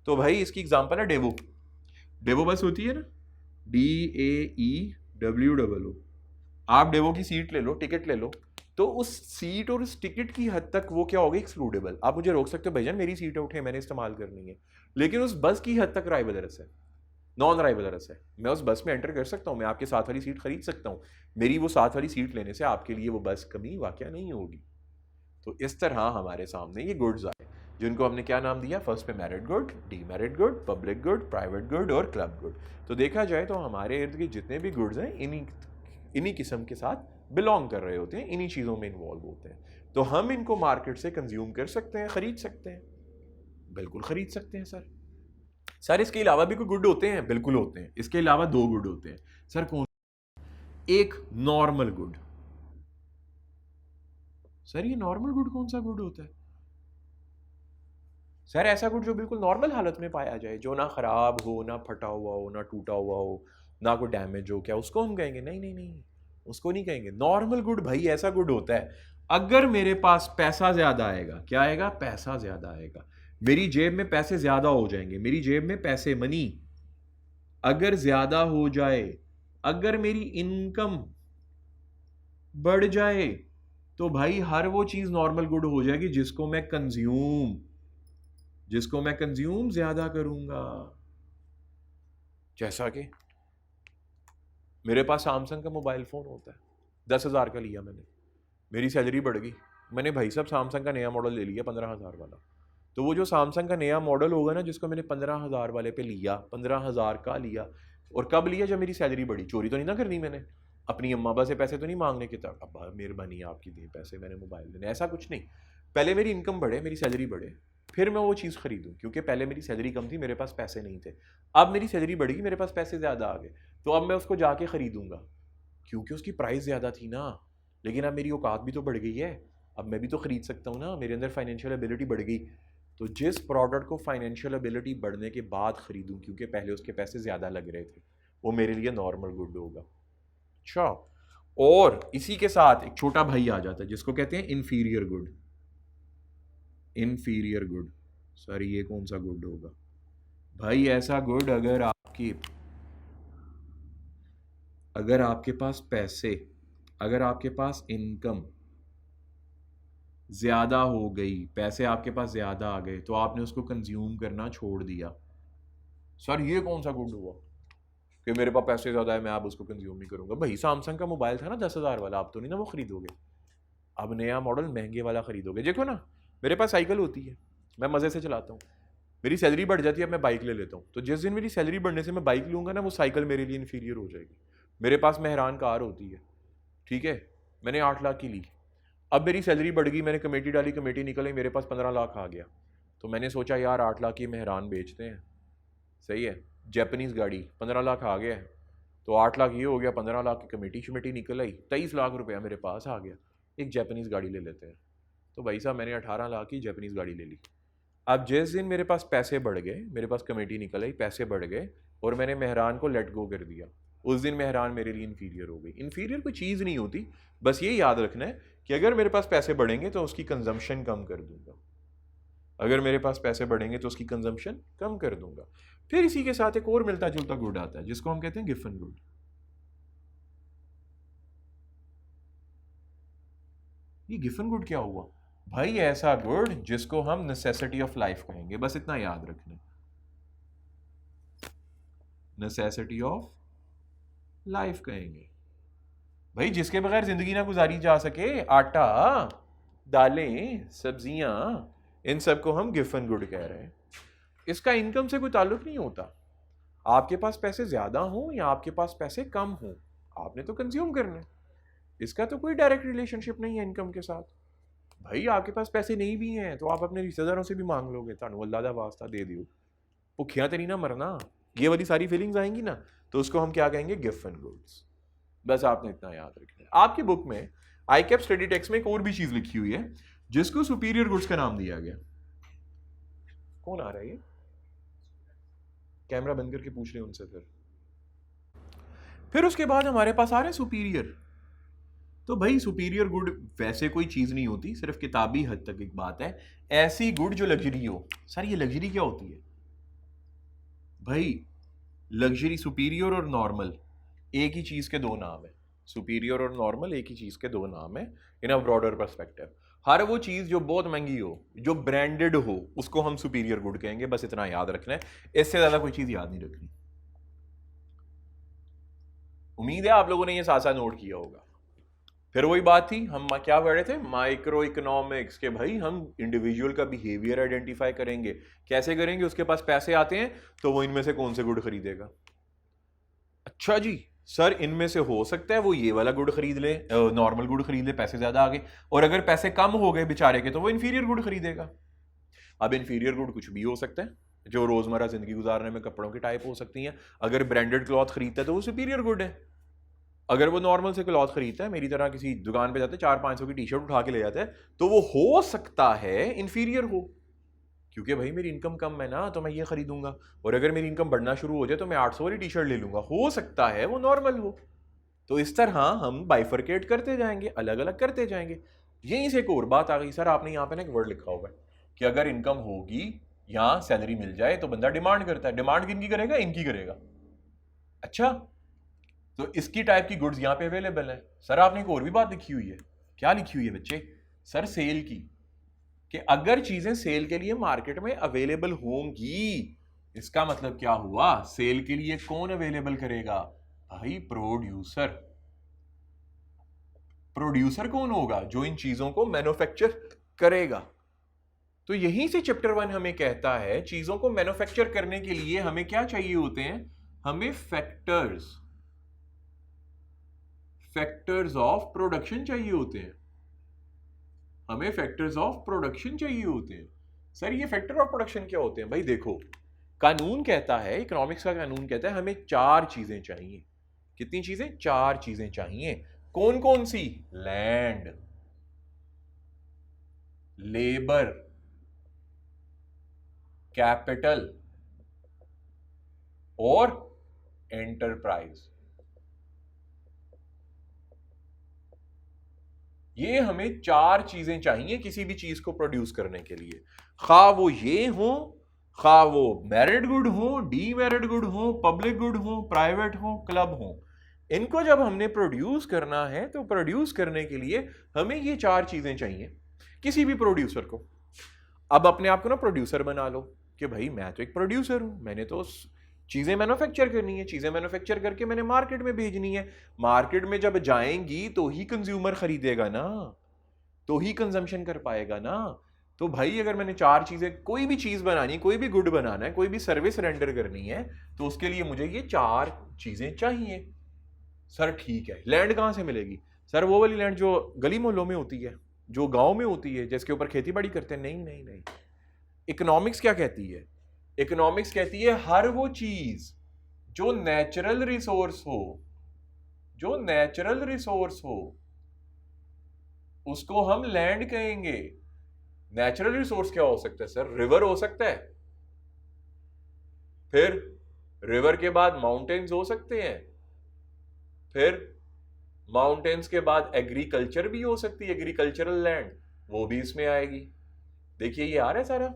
तो भाई इसकी एग्जांपल है डेवो। डेवो बस होती है ना, DAEWO। आप डेवो की सीट ले लो, टिकट ले लो, तो उस सीट और उस टिकट की हद तक वो क्या होगी? एक्सक्लूडेबल। आप मुझे रोक सकते हो, भाईजान मेरी सीट उठे, मैंने इस्तेमाल करनी है, लेकिन उस बस की हद तक राइवलरस है, नॉन राइवलरस है। मैं उस बस में एंटर कर सकता हूँ, मैं आपके साथ वाली सीट खरीद सकता हूँ, मेरी वो साथ वाली सीट लेने से आपके लिए वो बस कमी वाकया नहीं होगी। तो इस तरह हमारे सामने ये गुड्स आए जिनको हमने क्या नाम दिया? फर्स्ट पे merit good, demerit good, public good, private good और क्लब गुड। तो देखा जाए तो हमारे इर्द गिर्द जितने भी गुड्स हैं, इन्हीं इन्हीं किस्म के साथ बिलोंग कर रहे होते हैं, इन्हीं चीज़ों में इन्वॉल्व होते हैं। तो हम इनको मार्केट से कंज्यूम कर सकते हैं, खरीद सकते हैं, बिल्कुल खरीद सकते हैं सर। सर इसके अलावा भी कोई गुड होते हैं? बिल्कुल होते हैं। इसके अलावा 2 गुड होते हैं सर। कौन? एक नॉर्मल गुड। सर ये नॉर्मल गुड कौन सा गुड होता है? सर ऐसा गुड जो बिल्कुल नॉर्मल हालत में पाया जाए, जो ना खराब हो, ना फटा हुआ हो, ना टूटा हुआ हो, ना कोई डैमेज हो, क्या उसको हम कहेंगे? नहीं नहीं नहीं, उसको नहीं कहेंगे। नॉर्मल गुड भाई ऐसा गुड होता है अगर मेरे पास पैसा ज्यादा आएगा। क्या आएगा? पैसा ज्यादा आएगा, मेरी जेब में पैसे ज्यादा हो जाएंगे, मेरी जेब में पैसे मनी अगर ज्यादा हो जाए, अगर मेरी इनकम बढ़ जाए, तो भाई हर वो चीज नॉर्मल गुड हो जाएगी जिसको मैं कंज्यूम ज्यादा करूंगा। जैसा कि मेरे पास सैमसंग का मोबाइल फोन होता है, 10,000 का लिया मैंने, मेरी सैलरी बढ़ गई, मैंने भाई साहब सैमसंग का नया मॉडल ले लिया 15,000 वाला। तो वो जो सैमसंग का नया मॉडल होगा ना, जिसको मैंने 15,000 वाले पे लिया, 15,000 का लिया, और कब लिया? जब मेरी सैलरी बढ़ी। चोरी तो नहीं ना करनी मैंने, अपनी अम्मा अब्बा से पैसे तो नहीं मांगने के, तक अब्बा मेहरबानी आपकी दी पैसे, मैंने मोबाइल लेने, ऐसा कुछ नहीं। पहले मेरी इनकम बढ़े, मेरी सैलरी बढ़े, फिर मैं वो चीज़ खरीदूँ, क्योंकि पहले मेरी सैलरी कम थी, मेरे पास पैसे नहीं थे। अब मेरी सैलरी बढ़ी, मेरे पास पैसे ज़्यादा आ गए, तो अब मैं उसको जाके खरीदूंगा, क्योंकि उसकी प्राइस ज़्यादा थी ना। लेकिन अब मेरी औकात भी तो बढ़ गई है, अब मैं भी तो खरीद सकता हूँ ना, मेरे अंदर फाइनेंशियल एबिलिटी बढ़ गई। तो जिस प्रोडक्ट को फाइनेंशियल एबिलिटी बढ़ने के बाद खरीदूं, क्योंकि पहले उसके पैसे ज़्यादा लग रहे थे, वो मेरे लिए नॉर्मल गुड होगा। अच्छा, और इसी के साथ एक छोटा भाई आ जाता है जिसको कहते हैं inferior good. Inferior good, sir ये कौन सा गुड होगा? भाई ऐसा गुड अगर आपके पास पैसे, अगर आपके पास इनकम ज्यादा हो गई, पैसे आपके पास ज्यादा आ गए, तो आपने उसको कंज्यूम करना छोड़ दिया। सर ये कौन सा गुड हुआ कि मेरे पास पैसे ज्यादा है, मैं अब उसको कंज्यूम नहीं करूंगा? भाई सैमसंग का मोबाइल था ना 10,000 वाला, आप तो नहीं ना वो खरीदोगे, अब नया मॉडल महंगे वाला खरीदोगे। देखो ना, मेरे पास साइकिल होती है, मैं मजे से चलाता हूँ, मेरी सैलरी बढ़ जाती है, अब मैं बाइक ले लेता हूँ, तो जिस दिन मेरी सैलरी बढ़ने से मैं बाइक लूंगा ना, वो साइकिल मेरे लिए इन्फीरियर हो जाएगी। मेरे पास मेहरान कार होती है, ठीक है, मैंने 8 लाख की ली, अब मेरी सैलरी बढ़ गई, मैंने कमेटी डाली, कमेटी निकल गई, मेरे पास 15 लाख आ गया, तो मैंने सोचा यार 8 लाख की मेहरान बेचते हैं, सही है, जैपनीज़ गाड़ी 15 लाख आ गया है, तो 8 लाख ये हो गया, 15 लाख की कमेटी शमेटी निकल आई, 23 लाख रुपया मेरे पास आ गया, एक जैपनीज़ गाड़ी ले लेते हैं। तो भाई साहब मैंने 18 लाख की जैपनीज़ गाड़ी ले ली। अब जिस दिन मेरे पास पैसे बढ़ गए, मेरे पास कमेटी निकल आई, पैसे बढ़ गए, और मैंने मेहरान को लेट गो कर दिया, उस दिन मेहरान मेरे लिए इन्फीरियर हो गई। इन्फीरियर कोई चीज़ नहीं होती, बस ये याद रखना है कि अगर मेरे पास पैसे बढ़ेंगे तो उसकी कंजम्पशन कम कर दूंगा, अगर मेरे पास पैसे बढ़ेंगे तो उसकी कंजम्पशन कम कर दूंगा। फिर इसी के साथ एक और मिलता जुलता गुड आता है जिसको हम कहते हैं गिफन गुड। ये गिफन गुड क्या हुआ? भाई ऐसा गुड जिसको हम नेसेसिटी ऑफ लाइफ कहेंगे, बस इतना याद रखना, नेसेसिटी ऑफ लाइफ कहेंगे। भाई जिसके बगैर जिंदगी ना गुजारी जा सके, आटा, दालें, सब्जियां, इन सब को हम गिफन गुड कह रहे हैं। इसका इनकम से कोई ताल्लुक नहीं होता, आपके पास पैसे ज्यादा हो या आपके पास पैसे कम हो, आपने तो कंज्यूम करना है, इसका तो कोई डायरेक्ट रिलेशनशिप नहीं है इनकम के साथ। भाई आपके पास पैसे नहीं भी हैं तो आप अपने रिश्तेदारों से भी मांग लोगे, तानू अल्लाह दा वास्ता दे दियो, भुखियां तो नहीं ना मरना, ये वाली सारी फीलिंग्स आएंगी ना, तो उसको हम क्या कहेंगे? Giffen goods. बस आपने इतना याद रखना है। आपकी बुक में आईकैप स्टडी टेक्स्ट में एक और भी चीज लिखी हुई है जिसको सुपीरियर गुड्स का नाम दिया गया। कौन आ रहा है? ये कैमरा बंद करके पूछ रहे हैं उनसे। फिर उसके बाद हमारे पास आ रहे सुपीरियर। तो भाई सुपीरियर गुड वैसे कोई चीज नहीं होती, सिर्फ किताबी हद तक एक बात है, ऐसी गुड जो लग्जरी हो। सर ये लग्जरी क्या होती है? भाई लग्जरी, सुपीरियर और नॉर्मल एक ही चीज के दो नाम है, सुपीरियर और नॉर्मल एक ही चीज के दो नाम है इन अ ब्रॉडर पर्सपेक्टिव। हर वो चीज जो बहुत महंगी हो, जो ब्रांडेड हो, उसको हम सुपीरियर गुड कहेंगे, बस इतना याद रखना है, इससे ज्यादा कोई चीज याद नहीं रखनी। उम्मीद है आप लोगों ने ये साथ साथ नोट किया होगा। फिर वही बात थी, हम क्या पढ़ रहे थे? माइक्रो इकोनॉमिक्स के। भाई हम इंडिविजुअल का बिहेवियर आइडेंटिफाई करेंगे, कैसे करेंगे? उसके पास पैसे आते हैं तो वो इनमें से कौन से गुड खरीदेगा। अच्छा जी, सर इनमें से हो सकता है वो ये वाला गुड खरीद ले, नॉर्मल गुड खरीद ले, पैसे ज्यादा आ गए, और अगर पैसे कम हो गए बेचारे के तो वो इन्फीरियर गुड खरीदेगा। अब इन्फीरियर गुड कुछ भी हो सकता है, जो रोजमर्रा जिंदगी गुजारने में कपड़ों की टाइप हो सकती हैं। अगर ब्रांडेड क्लॉथ खरीदता है तो वो सुपीरियर गुड है। अगर वो नॉर्मल से क्लॉथ खरीदता है, मेरी तरह किसी दुकान पे जाते 400-500 की टी शर्ट उठा के ले जाता है, तो वो हो सकता है इन्फीरियर हो, क्योंकि भाई मेरी इनकम कम है ना, तो मैं ये खरीदूंगा, और अगर मेरी इनकम बढ़ना शुरू हो जाए तो मैं 800 वाली टी शर्ट ले लूंगा, हो सकता है वो नॉर्मल हो। तो इस तरह हम बाइफरकेट करते जाएंगे, अलग अलग करते जाएंगे। यहीं से एक और बात आ गई, सर आपने यहाँ पे ना एक वर्ड लिखा हुआ है कि अगर इनकम होगी या सैलरी मिल जाए तो बंदा डिमांड करता है। डिमांड किनकी करेगा? इनकी करेगा। अच्छा, तो इसकी टाइप की गुड्स यहाँ पे अवेलेबल है। सर आपने एक और भी बात लिखी हुई है। क्या लिखी हुई है बच्चे? सर सेल की, कि अगर चीजें सेल के लिए मार्केट में अवेलेबल होंगी, इसका मतलब क्या हुआ? सेल के लिए कौन अवेलेबल करेगा? भाई प्रोड्यूसर। प्रोड्यूसर कौन होगा? जो इन चीजों को मैन्युफैक्चर करेगा। तो यहीं से चैप्टर 1 हमें कहता है चीजों को मैन्युफैक्चर करने के लिए हमें क्या चाहिए होते हैं? हमें फैक्टर्स ऑफ प्रोडक्शन चाहिए होते हैं। हमें फैक्टर्स ऑफ प्रोडक्शन चाहिए होते हैं। सर ये फैक्टर ऑफ प्रोडक्शन क्या होते हैं? भाई देखो, कानून कहता है, इकोनॉमिक्स का कानून कहता है हमें 4 चीजें चाहिए। कितनी चीजें? 4 चीजें चाहिए। कौन कौन सी? लैंड, लेबर, कैपिटल और एंटरप्राइज। ये हमें 4 चीजें चाहिए किसी भी चीज को प्रोड्यूस करने के लिए। खा वो ये हो, खा वो मैरिड गुड हो, डीमैरिड गुड हो, पब्लिक गुड हो, प्राइवेट हो, क्लब हो, इनको जब हमने प्रोड्यूस करना है तो प्रोड्यूस करने के लिए हमें ये 4 चीजें चाहिए किसी भी प्रोड्यूसर को। अब अपने आप को ना प्रोड्यूसर बना लो कि भाई मैं तो एक प्रोड्यूसर हूं, मैंने तो चीजें मैन्युफैक्चर करनी है, चीजें मैन्युफैक्चर करके मैंने मार्केट में भेजनी है। मार्केट में जब जाएंगी तो ही कंज्यूमर खरीदेगा ना, तो ही कंजम्पशन कर पाएगा ना। तो भाई अगर मैंने 4 चीजें, कोई भी चीज बनानी, कोई भी गुड बनाना है, कोई भी सर्विस रेंडर करनी है, तो उसके लिए मुझे ये 4 चीजें चाहिए। सर ठीक है, लैंड कहां से मिलेगी? सर वो वाली लैंड जो गली मोहल्लों में होती है, जो गांव में होती है, जिसके ऊपर खेती बाड़ी करते हैं। नहीं नहीं नहीं, इकोनॉमिक्स क्या कहती है? इकोनॉमिक्स कहती है हर वो चीज जो नेचुरल रिसोर्स हो, जो नेचुरल रिसोर्स हो, उसको हम लैंड कहेंगे। नेचुरल रिसोर्स क्या हो सकता है? सर रिवर हो सकता है, फिर रिवर के बाद माउंटेन्स हो सकते हैं, फिर माउंटेन्स के बाद एग्रीकल्चर भी हो सकती है, एग्रीकल्चरल लैंड, वो भी इसमें आएगी। देखिए ये आ रहा है सारा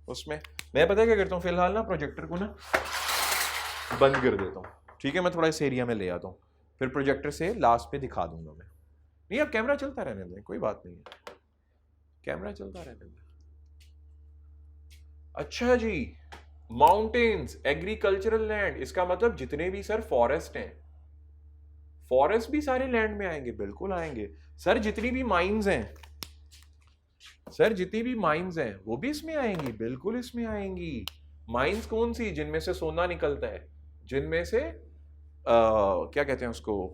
उसमें। मैं पता है क्या करता हूँ, फिलहाल ना प्रोजेक्टर को ना बंद कर देता हूँ, ठीक है? मैं थोड़ा इस एरिया में ले आता हूँ, फिर प्रोजेक्टर से लास्ट पे दिखा दूंगा मैं। नहीं, अब कैमरा चलता रहने दें, कोई बात नहीं है, कैमरा चलता रहने दें। अच्छा जी, माउंटेन्स, एग्रीकल्चरल लैंड, इसका मतलब जितने भी सर फॉरेस्ट हैं, फॉरेस्ट भी सारे लैंड में आएंगे, बिल्कुल आएंगे। सर जितनी भी माइंस हैं, सर जितनी भी माइंस हैं वो भी इसमें आएंगी, बिल्कुल इसमें आएंगी। माइंस कौन सी? जिनमें से सोना निकलता है, जिनमें से क्या कहते हैं उसको,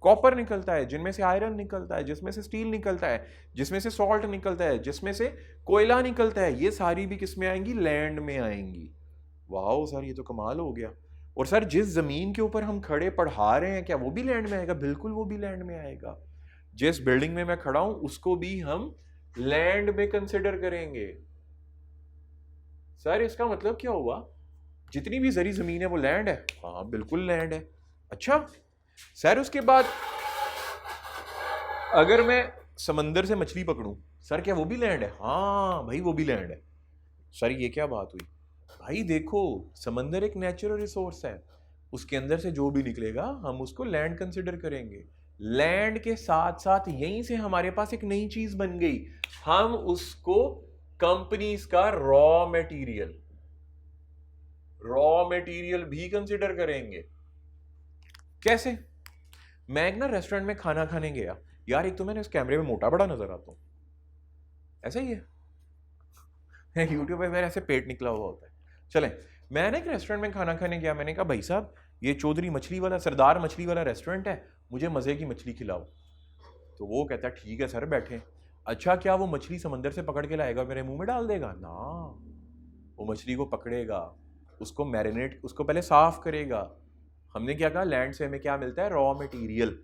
कॉपर निकलता है, जिनमें से आयरन निकलता है, जिसमें से स्टील निकलता है, जिसमें से सॉल्ट निकलता है, जिसमें से कोयला निकलता है, ये सारी भी किस में आएंगी? लैंड में आएंगी। वाह सर, ये तो कमाल हो गया। और सर जिस जमीन के ऊपर हम खड़े पढ़ा रहे हैं, क्या वो भी लैंड में आएगा? बिल्कुल वो भी लैंड में आएगा। जिस बिल्डिंग में मैं खड़ा हूं उसको भी हम लैंड में कंसिडर करेंगे। सर इसका मतलब क्या हुआ? जितनी भी जरी जमीन है वो लैंड है? हाँ बिल्कुल लैंड है। अच्छा सर, उसके बाद अगर मैं समंदर से मछली पकड़ूं, सर क्या वो भी लैंड है? हाँ भाई वो भी लैंड है। सर ये क्या बात हुई? भाई देखो, समंदर एक नेचुरल रिसोर्स है, उसके अंदर से जो भी निकलेगा हम उसको लैंड कंसिडर करेंगे। लैंड के साथ साथ यहीं से हमारे पास एक नई चीज बन गई, हम उसको कंपनीज का रॉ मटेरियल भी कंसिडर करेंगे। कैसे? मैं एक ना रेस्टोरेंट में खाना खाने गया यार, एक तो मैंने इस कैमरे में मोटा बड़ा नजर आता हूं, ऐसा ही है यूट्यूब पे मेरा ऐसे पेट निकला हुआ होता है। चलें, मैंने एक रेस्टोरेंट में खाना खाने गया, मैंने कहा भाई साहब ये चौधरी मछली वाला, सरदार मछली वाला रेस्टोरेंट है, मुझे मज़े की मछली खिलाओ। तो वो कहता है ठीक है सर बैठे। अच्छा क्या वो मछली समंदर से पकड़ के लाएगा मेरे मुंह में डाल देगा ना, वो मछली को पकड़ेगा, उसको मैरिनेट, उसको पहले साफ करेगा। हमने क्या कहा, लैंड से हमें क्या मिलता है, रॉ मटेरियल।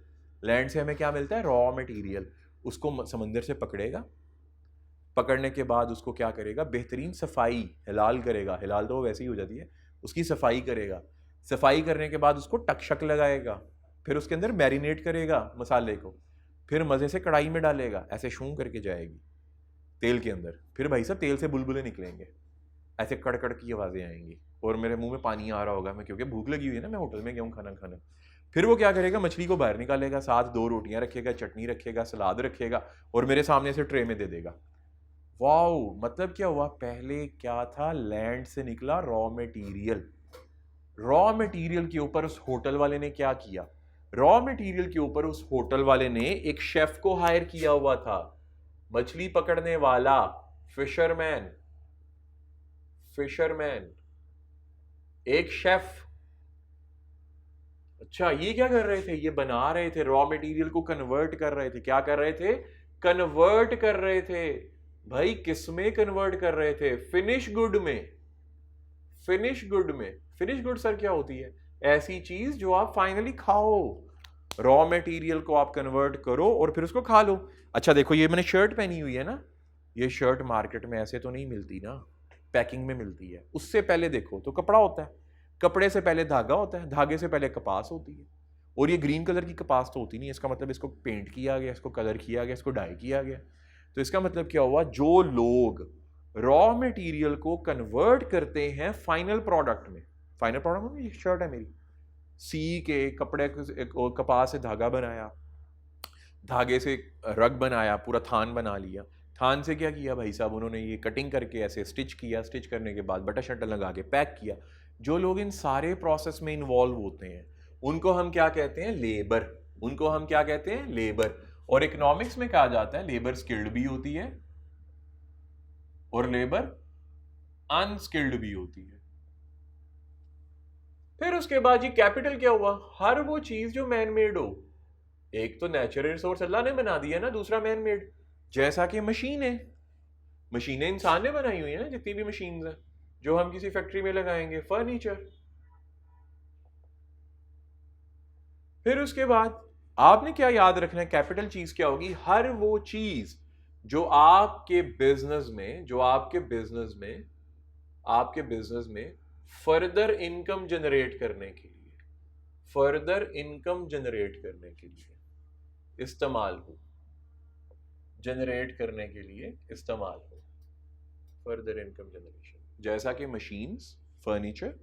लैंड से हमें क्या मिलता है, रॉ मटेरियल। उसको समंदर से पकड़ेगा, पकड़ने के बाद उसको क्या करेगा, बेहतरीन सफाई, हिलाल करेगा, हिलाल तो वो वैसे ही हो जाती है, उसकी सफाई करेगा। सफाई करने के बाद उसको टकशक लगाएगा, फिर उसके अंदर मैरिनेट करेगा मसाले को, फिर मज़े से कढ़ाई में डालेगा, ऐसे शूं करके जाएगी तेल के अंदर। फिर भाई साहब तेल से बुलबुले निकलेंगे, ऐसे कड़कड़ की आवाज़ें आएंगी और मेरे मुंह में पानी आ रहा होगा, मैं क्योंकि भूख लगी हुई है ना, मैं होटल में गया हूँ खाना खाने। फिर वो क्या करेगा, मछली को बाहर निकालेगा, साथ 2 रोटियां रखेगा, चटनी रखेगा, सलाद रखेगा और मेरे सामने से ट्रे में दे देगा। वाओ, मतलब क्या हुआ, पहले क्या था, लैंड से निकला रॉ मटेरियल। रॉ मटेरियल के ऊपर उस होटल वाले ने क्या किया, रॉ मटेरियल के ऊपर उस होटल वाले ने एक शेफ को हायर किया हुआ था, मछली पकड़ने वाला, फिशरमैन, फिशरमैन, एक शेफ। अच्छा ये क्या कर रहे थे, ये बना रहे थे, रॉ मटेरियल को कन्वर्ट कर रहे थे। क्या कर रहे थे, कन्वर्ट कर रहे थे। भाई किसमें कन्वर्ट कर रहे थे, फिनिश गुड में। फिनिश गुड में, फिनिश गुड सर क्या होती है, ऐसी चीज जो आप फाइनली खाओ। रॉ मटेरियल को आप कन्वर्ट करो और फिर उसको खा लो। अच्छा देखो ये मैंने शर्ट पहनी हुई है ना, ये शर्ट मार्केट में ऐसे तो नहीं मिलती ना, पैकिंग में मिलती है। उससे पहले देखो तो कपड़ा होता है, कपड़े से पहले धागा होता है, धागे से पहले कपास होती है। और ये ग्रीन कलर की कपास तो होती नहीं, इसका मतलब इसको पेंट किया गया, इसको कलर किया गया, इसको डाई किया गया। तो इसका मतलब क्या हुआ, जो लोग रॉ मटेरियल को कन्वर्ट करते हैं फाइनल प्रोडक्ट में, फाइनल प्रोडक्ट में ये शर्ट है मेरी, सी के कपड़े कपास से धागा बनाया, धागे से रग बनाया, पूरा थान बना लिया, थान से क्या किया भाई साहब, उन्होंने ये कटिंग करके ऐसे स्टिच किया, स्टिच करने के बाद बटन शटन लगा के पैक किया। जो लोग इन सारे प्रोसेस में इन्वॉल्व होते हैं उनको हम क्या कहते हैं, लेबर। उनको हम क्या कहते हैं, लेबर। और इकोनॉमिक्स में कहा जाता है लेबर स्किल्ड भी होती है और लेबर अनस्किल्ड भी होती है। फिर उसके बाद ये कैपिटल क्या हुआ, हर वो चीज जो मैन मेड हो। एक तो नेचुरल रिसोर्स अल्लाह ने बना दिया ना, दूसरा मैन मेड, जैसा कि मशीनें, मशीनें इंसान ने बनाई हुई है ना, जितनी भी मशीन्स हैं जो हम किसी फैक्ट्री में लगाएंगे, फर्नीचर। फिर उसके बाद आपने क्या याद रखना है, कैपिटल चीज क्या होगी, हर वो चीज जो आपके बिजनेस में, जो आपके बिजनेस में, आपके बिजनेस में फर्दर इनकम जनरेट करने के लिए, फर्दर इनकम जनरेट करने के लिए इस्तेमाल हो, जनरेट करने के लिए इस्तेमाल हो, फर्दर इनकम जनरेशन। जैसा कि machines, furniture,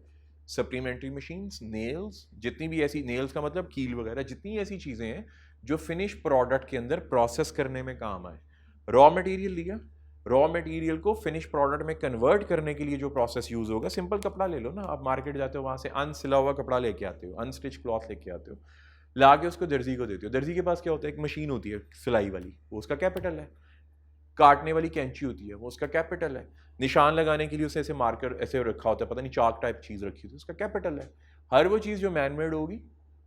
supplementary machines, nails, जितनी भी ऐसी, नेल्स का मतलब कील वगैरह, जितनी ऐसी चीजें हैं जो फिनिश प्रोडक्ट के अंदर प्रोसेस करने में काम आए। रॉ मटेरियल लिया, रॉ मटेरियल को फिनिश प्रोडक्ट में कन्वर्ट करने के लिए जो प्रोसेस यूज होगा, सिंपल कपड़ा ले लो ना, आप मार्केट जाते हो वहां से अनसिला हुआ कपड़ा लेके आते हो, अनस्टिच क्लॉथ लेके आते हो, ला के उसको दर्जी को देते हो। दर्जी के पास क्या होता है, एक मशीन होती है सिलाई वाली, वो उसका कैपिटल है। काटने वाली कैंची होती है, वो उसका कैपिटल है। निशान लगाने के लिए उसे ऐसे मार्कर ऐसे रखा होता है, पता नहीं चाक टाइप चीज़ रखी होती है, उसका कैपिटल है। हर वो चीज़ जो मैन मेड होगी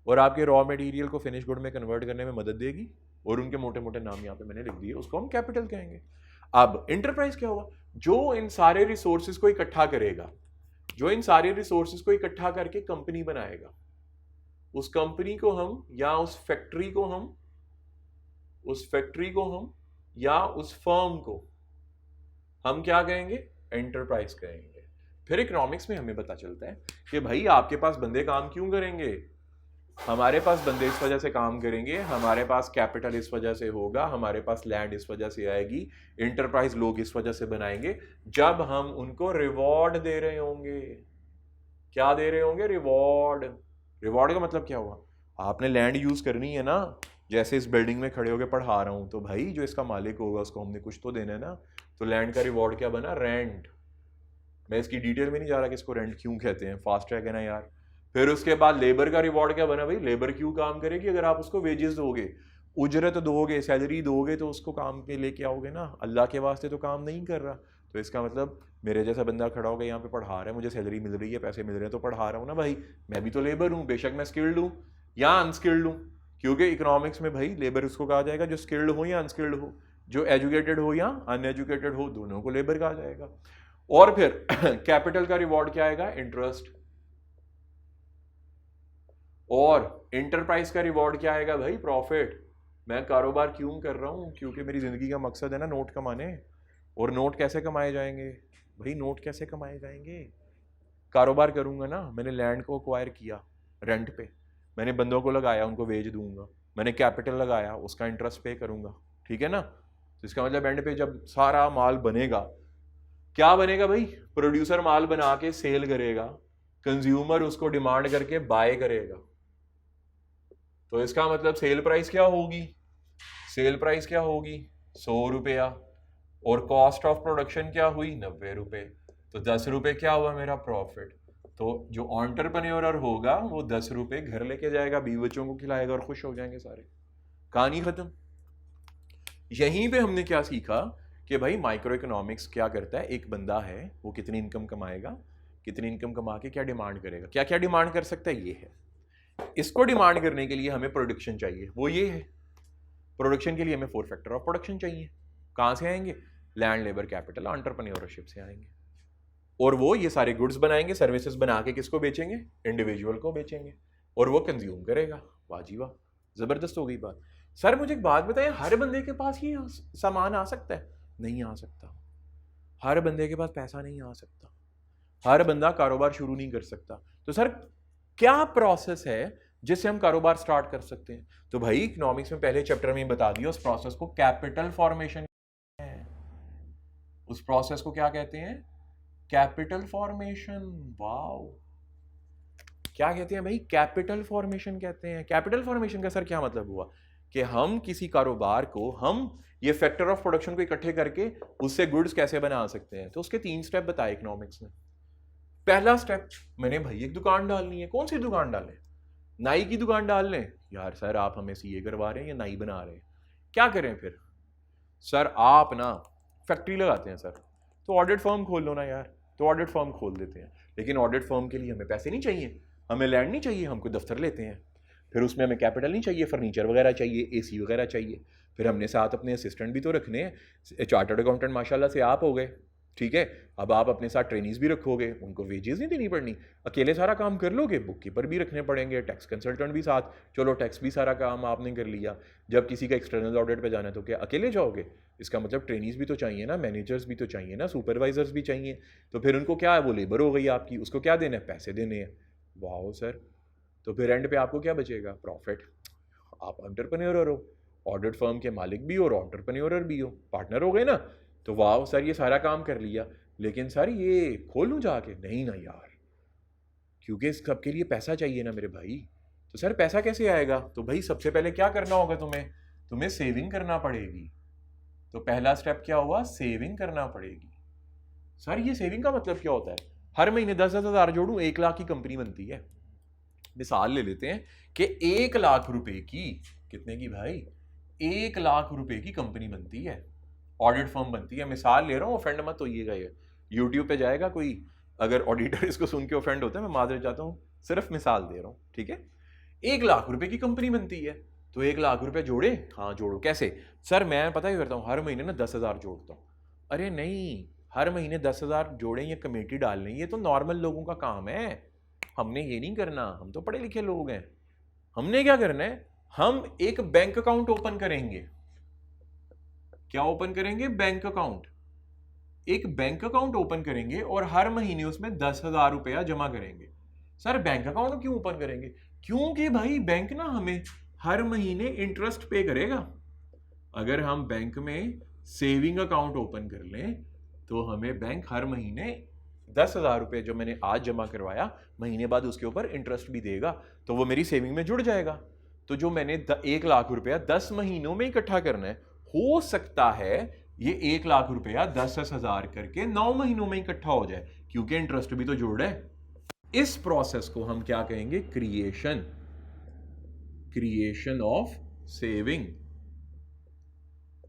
और आपके रॉ मटेरियल को फिनिश गुड में कन्वर्ट करने में मदद देगी, और उनके मोटे मोटे नाम यहाँ पे मैंने लिख दिए, उसको हम कैपिटल कहेंगे। अब इंटरप्राइज क्या हुआ, जो इन सारे रिसोर्सेज को इकट्ठा करेगा, जो इन सारे रिसोर्सेज को इकट्ठा करके कंपनी बनाएगा, उस कंपनी को हम, या उस फैक्ट्री को हम, उस फैक्ट्री को हम, या उस फर्म को हम क्या कहेंगे, एंटरप्राइज कहेंगे। फिर इकोनॉमिक्स में हमें पता चलता है कि भाई आपके पास बंदे काम क्यों करेंगे, हमारे पास बंदे इस वजह से काम करेंगे, हमारे पास कैपिटल इस वजह से होगा, हमारे पास लैंड इस वजह से आएगी, एंटरप्राइज लोग इस वजह से बनाएंगे, जब हम उनको रिवॉर्ड दे रहे होंगे। क्या दे रहे होंगे, रिवॉर्ड। रिवॉर्ड का मतलब क्या हुआ, आपने लैंड यूज करनी है ना, जैसे इस बिल्डिंग में खड़े होकर पढ़ा रहा हूं, तो भाई जो इसका मालिक होगा उसको हमने कुछ तो देना है ना, तो लैंड का रिवॉर्ड क्या बना, रेंट। मैं इसकी डिटेल में नहीं जा रहा कि इसको रेंट क्यों कहते हैं, फास्ट ट्रैक है ना यार। फिर उसके बाद लेबर का रिवॉर्ड क्या बना, भाई लेबर क्यों काम करेगी, अगर आप उसको वेजेस दोगे, उजरत दोगे, सैलरी दोगे, तो उसको काम पे लेके आओगे ना, अल्लाह के वास्ते तो काम नहीं कर रहा, तो इसका मतलब मेरे जैसा बंदा खड़ा होगा यहाँ पे पढ़ा रहा है, मुझे सैलरी मिल रही है, पैसे मिल रहे हैं, तो पढ़ा रहा हूँ ना भाई, मैं भी तो लेबर हूँ, बेशक मैं स्किल्ड हूँ या अनस्किल्ड हूँ, क्योंकि इकोनॉमिक्स में भाई लेबर उसको कहा जाएगा जो स्किल्ड हो या अनस्किल्ड हो, जो एजुकेटेड हो या अनएजुकेटेड हो, दोनों को लेबर कहा जाएगा। और फिर कैपिटल का रिवॉर्ड क्या आएगा? इंटरेस्ट। और इंटरप्राइज का रिवॉर्ड क्या आएगा भाई? प्रॉफिट। मैं कारोबार क्यों कर रहा हूं? क्योंकि मेरी जिंदगी का मकसद है ना नोट कमाने। और नोट कैसे कमाए जाएंगे भाई? नोट कैसे कमाए जाएंगे? कारोबार करूंगा ना, मैंने लैंड को एक्वायर किया रेंट पे, मैंने बंदों को लगाया, उनको वेच दूंगा, मैंने कैपिटल लगाया, उसका इंटरेस्ट पे करूंगा, ठीक है ना? तो इसका मतलब एंड पे जब सारा माल बनेगा, क्या बनेगा भाई? प्रोड्यूसर माल बना के सेल करेगा, कंज्यूमर उसको डिमांड करके बाय करेगा। तो इसका मतलब सेल प्राइस क्या होगी? सेल प्राइस क्या होगी? 100 रुपया। और कॉस्ट ऑफ प्रोडक्शन क्या हुई? 90 रुपए। तो 10 रुपए क्या हुआ मेरा? प्रॉफिट। तो जो एंटरप्रेन्योर होगा वो 10 रुपए घर लेके जाएगा, बीवी बच्चों को खिलाएगा और खुश हो जाएंगे सारे। कहानी खत्म। यहीं पे हमने क्या सीखा कि भाई माइक्रो इकोनॉमिक्स क्या करता है, एक बंदा है वो कितनी इनकम कमाएगा, कितनी इनकम कमा के क्या डिमांड करेगा, क्या क्या डिमांड कर सकता है, ये है। इसको डिमांड करने के लिए हमें प्रोडक्शन चाहिए, वो ये है। प्रोडक्शन के लिए हमें 4 फैक्टर ऑफ प्रोडक्शन चाहिए। कहां से आएंगे? लैंड, लेबर, कैपिटल, एंटरप्रेन्योरशिप से आएंगे। और वो ये सारे गुड्स बनाएंगे, सर्विसेज बना के किसको बेचेंगे? इंडिविजुअल को बेचेंगे, और वो कंज्यूम करेगा। वाह जी वाह, जबरदस्त हो गई बात। सर मुझे एक बात बताएं, हर बंदे के पास ये सामान आ सकता है? नहीं आ सकता। हर बंदे के पास पैसा नहीं आ सकता, हर बंदा कारोबार शुरू नहीं कर सकता। तो सर क्या प्रोसेस है जिससे हम कारोबार स्टार्ट कर सकते हैं? तो भाई इकोनॉमिक्स में पहले चैप्टर में बता दिया, उस प्रोसेस को कैपिटल फॉर्मेशन है। उस प्रोसेस को क्या कहते हैं? Capital formation. वाओ, क्या कहते हैं भाई? कैपिटल फॉर्मेशन कहते हैं। कैपिटल फॉर्मेशन का सर क्या मतलब हुआ? कि हम किसी कारोबार को, हम ये फैक्टर ऑफ प्रोडक्शन को इकट्ठे करके उससे गुड्स कैसे बना सकते हैं। तो उसके 3 स्टेप बताए इकोनॉमिक्स ने। पहला स्टेप, मैंने भाई एक दुकान डालनी है। कौन सी दुकान डालें? नाई की दुकान डाल लें। यार सर आप हमें सीए करवा रहे हैं या नाई बना रहे हैं, क्या करें फिर? सर आप ना फैक्ट्री लगाते हैं सर, तो ऑडिट फर्म खोल लो ना यार। तो ऑडिट फर्म खोल देते हैं, लेकिन ऑडिट फर्म के लिए हमें पैसे नहीं चाहिए, हमें लैंड नहीं चाहिए, हम कोई दफ्तर लेते हैं। फिर उसमें हमें कैपिटल नहीं चाहिए, फर्नीचर वगैरह चाहिए, एसी वगैरह चाहिए। फिर हमने साथ अपने असिस्टेंट भी तो रखने हैं। चार्टर्ड अकाउंटेंट माशाल्लाह से आप हो गए, ठीक है। अब आप अपने साथ ट्रेनीज भी रखोगे, उनको वेजेस नहीं देनी पड़नी, अकेले सारा काम कर लोगे। बुक कीपर भी रखने पड़ेंगे, टैक्स कंसल्टेंट भी साथ, चलो टैक्स भी सारा काम आपने कर लिया। जब किसी का एक्सटर्नल ऑडिट पे जाना है तो क्या अकेले जाओगे? इसका मतलब ट्रेनीज भी तो चाहिए ना, मैनेजर्स भी तो चाहिए ना, सुपरवाइजर्स भी चाहिए। तो फिर उनको क्या है, वो लेबर हो गई आपकी, उसको क्या देना है? पैसे देने हैं। वाह सर, तो फिर एंड पे आपको क्या बचेगा? प्रॉफिट। आप एंटरप्रेन्योर हो, ऑडिट फर्म के मालिक भी हो और एंटरप्रेन्योर भी हो, पार्टनर हो गए ना। तो वाह सर ये सारा काम कर लिया, लेकिन सर ये खोल लूँ जाके? नहीं ना यार, क्योंकि इस सब के लिए पैसा चाहिए ना मेरे भाई। तो सर पैसा कैसे आएगा? तो भाई सबसे पहले क्या करना होगा तुम्हें सेविंग करना पड़ेगी। तो पहला स्टेप क्या हुआ? सेविंग करना पड़ेगी। सर ये सेविंग का मतलब क्या होता है? हर महीने 10,000 जोड़ू, 1 लाख की कंपनी बनती है। मिसाल ले लेते हैं कि 1 लाख रुपए की, कितने की भाई? 1 लाख रुपए की कंपनी बनती है, ऑडिट फर्म बनती है। मिसाल ले रहा हूँ, ऑफेंड मत होइएगा, ये यूट्यूब पे जाएगा कोई, अगर ऑडिटर इसको सुन के ऑफेंड होता है मैं माजरत चाहता हूँ, सिर्फ मिसाल दे रहा हूँ, ठीक है। 1 लाख रुपए की कंपनी बनती है, तो 1 लाख रुपए जोड़े? हाँ जोड़ो। कैसे? सर मैं पता ही करता हूँ, हर महीने ना 10,000 जोड़ता हूँ। अरे नहीं, हर महीने 10,000 जोड़ें या कमेटी डाल लें, ये तो नॉर्मल लोगों का काम है, हमने ये नहीं करना, हम तो पढ़े लिखे लोग हैं। हमने क्या करना है? हम एक बैंक अकाउंट ओपन करेंगे। क्या ओपन करेंगे? Bank account. एक बैंक अकाउंट ओपन करेंगे और हर महीने उसमें 10,000 रुपया जमा करेंगे। सर बैंक अकाउंट क्यों ओपन करेंगे? क्योंकि भाई बैंक ना हमें हर महीने इंटरेस्ट पे करेगा। अगर हम बैंक में सेविंग अकाउंट ओपन कर लें तो हमें बैंक हर महीने 10,000 रुपये जो मैंने आज जमा करवाया, महीने बाद उसके ऊपर इंटरेस्ट भी देगा, तो वो मेरी सेविंग में जुड़ जाएगा। तो जो मैंने 1 लाख रुपया 10 महीनों में इकट्ठा करना है, हो सकता है ये 1 लाख रुपया 10,000 करके 9 महीनों में इकट्ठा हो जाए, क्योंकि इंटरेस्ट भी तो जोड़ है। इस प्रोसेस को हम क्या कहेंगे? Creation of saving.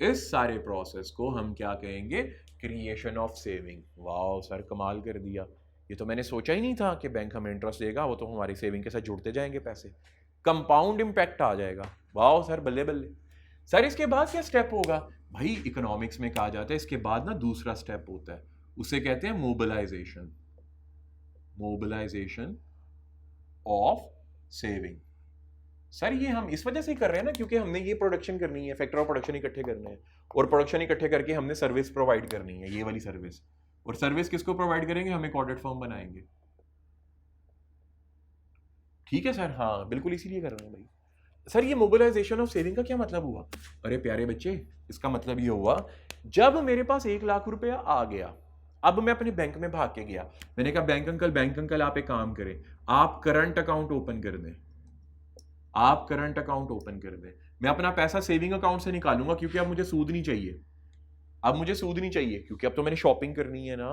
इस सारे प्रोसेस को हम क्या कहेंगे? Creation of saving. वाह सर, कमाल कर दिया, ये तो मैंने सोचा ही नहीं था कि बैंक हमें इंटरेस्ट देगा, वो तो हमारी सेविंग के साथ जुड़ते जाएंगे पैसे, कंपाउंड इंपैक्ट आ जाएगा। वाह सर, बल्ले बल्ले। सर इसके बाद क्या स्टेप होगा? भाई इकोनॉमिक्स में कहा जाता है इसके बाद ना दूसरा स्टेप होता है, उसे कहते हैं mobilization. Mobilization of saving. Sir ये हम इस वजह से ही कर रहे हैं ना, क्योंकि हमने ये प्रोडक्शन करनी है, फैक्टर ऑफ प्रोडक्शन इकट्ठे करने हैं, और प्रोडक्शन इकट्ठे करके हमने सर्विस प्रोवाइड करनी है, ये वाली सर्विस। और सर्विस किसको प्रोवाइड करेंगे? हम एक ऑडिट फर्म बनाएंगे। ठीक है सर, हाँ बिल्कुल इसीलिए कर रहे हैं भाई। सर ये मोबिलाइजेशन ऑफ सेविंग का क्या मतलब हुआ? अरे प्यारे बच्चे, इसका मतलब ये हुआ, जब मेरे पास 1 लाख रुपया आ गया, अब मैं अपने बैंक में भाग के गया, मैंने कहा बैंक अंकल आप एक काम करें, आप करंट अकाउंट ओपन कर दें, आप करंट अकाउंट ओपन कर दें, मैं अपना पैसा सेविंग अकाउंट से निकालूंगा, क्योंकि अब मुझे सूद नहीं चाहिए, अब मुझे सूद नहीं चाहिए, क्योंकि अब तो मैंने शॉपिंग करनी है ना,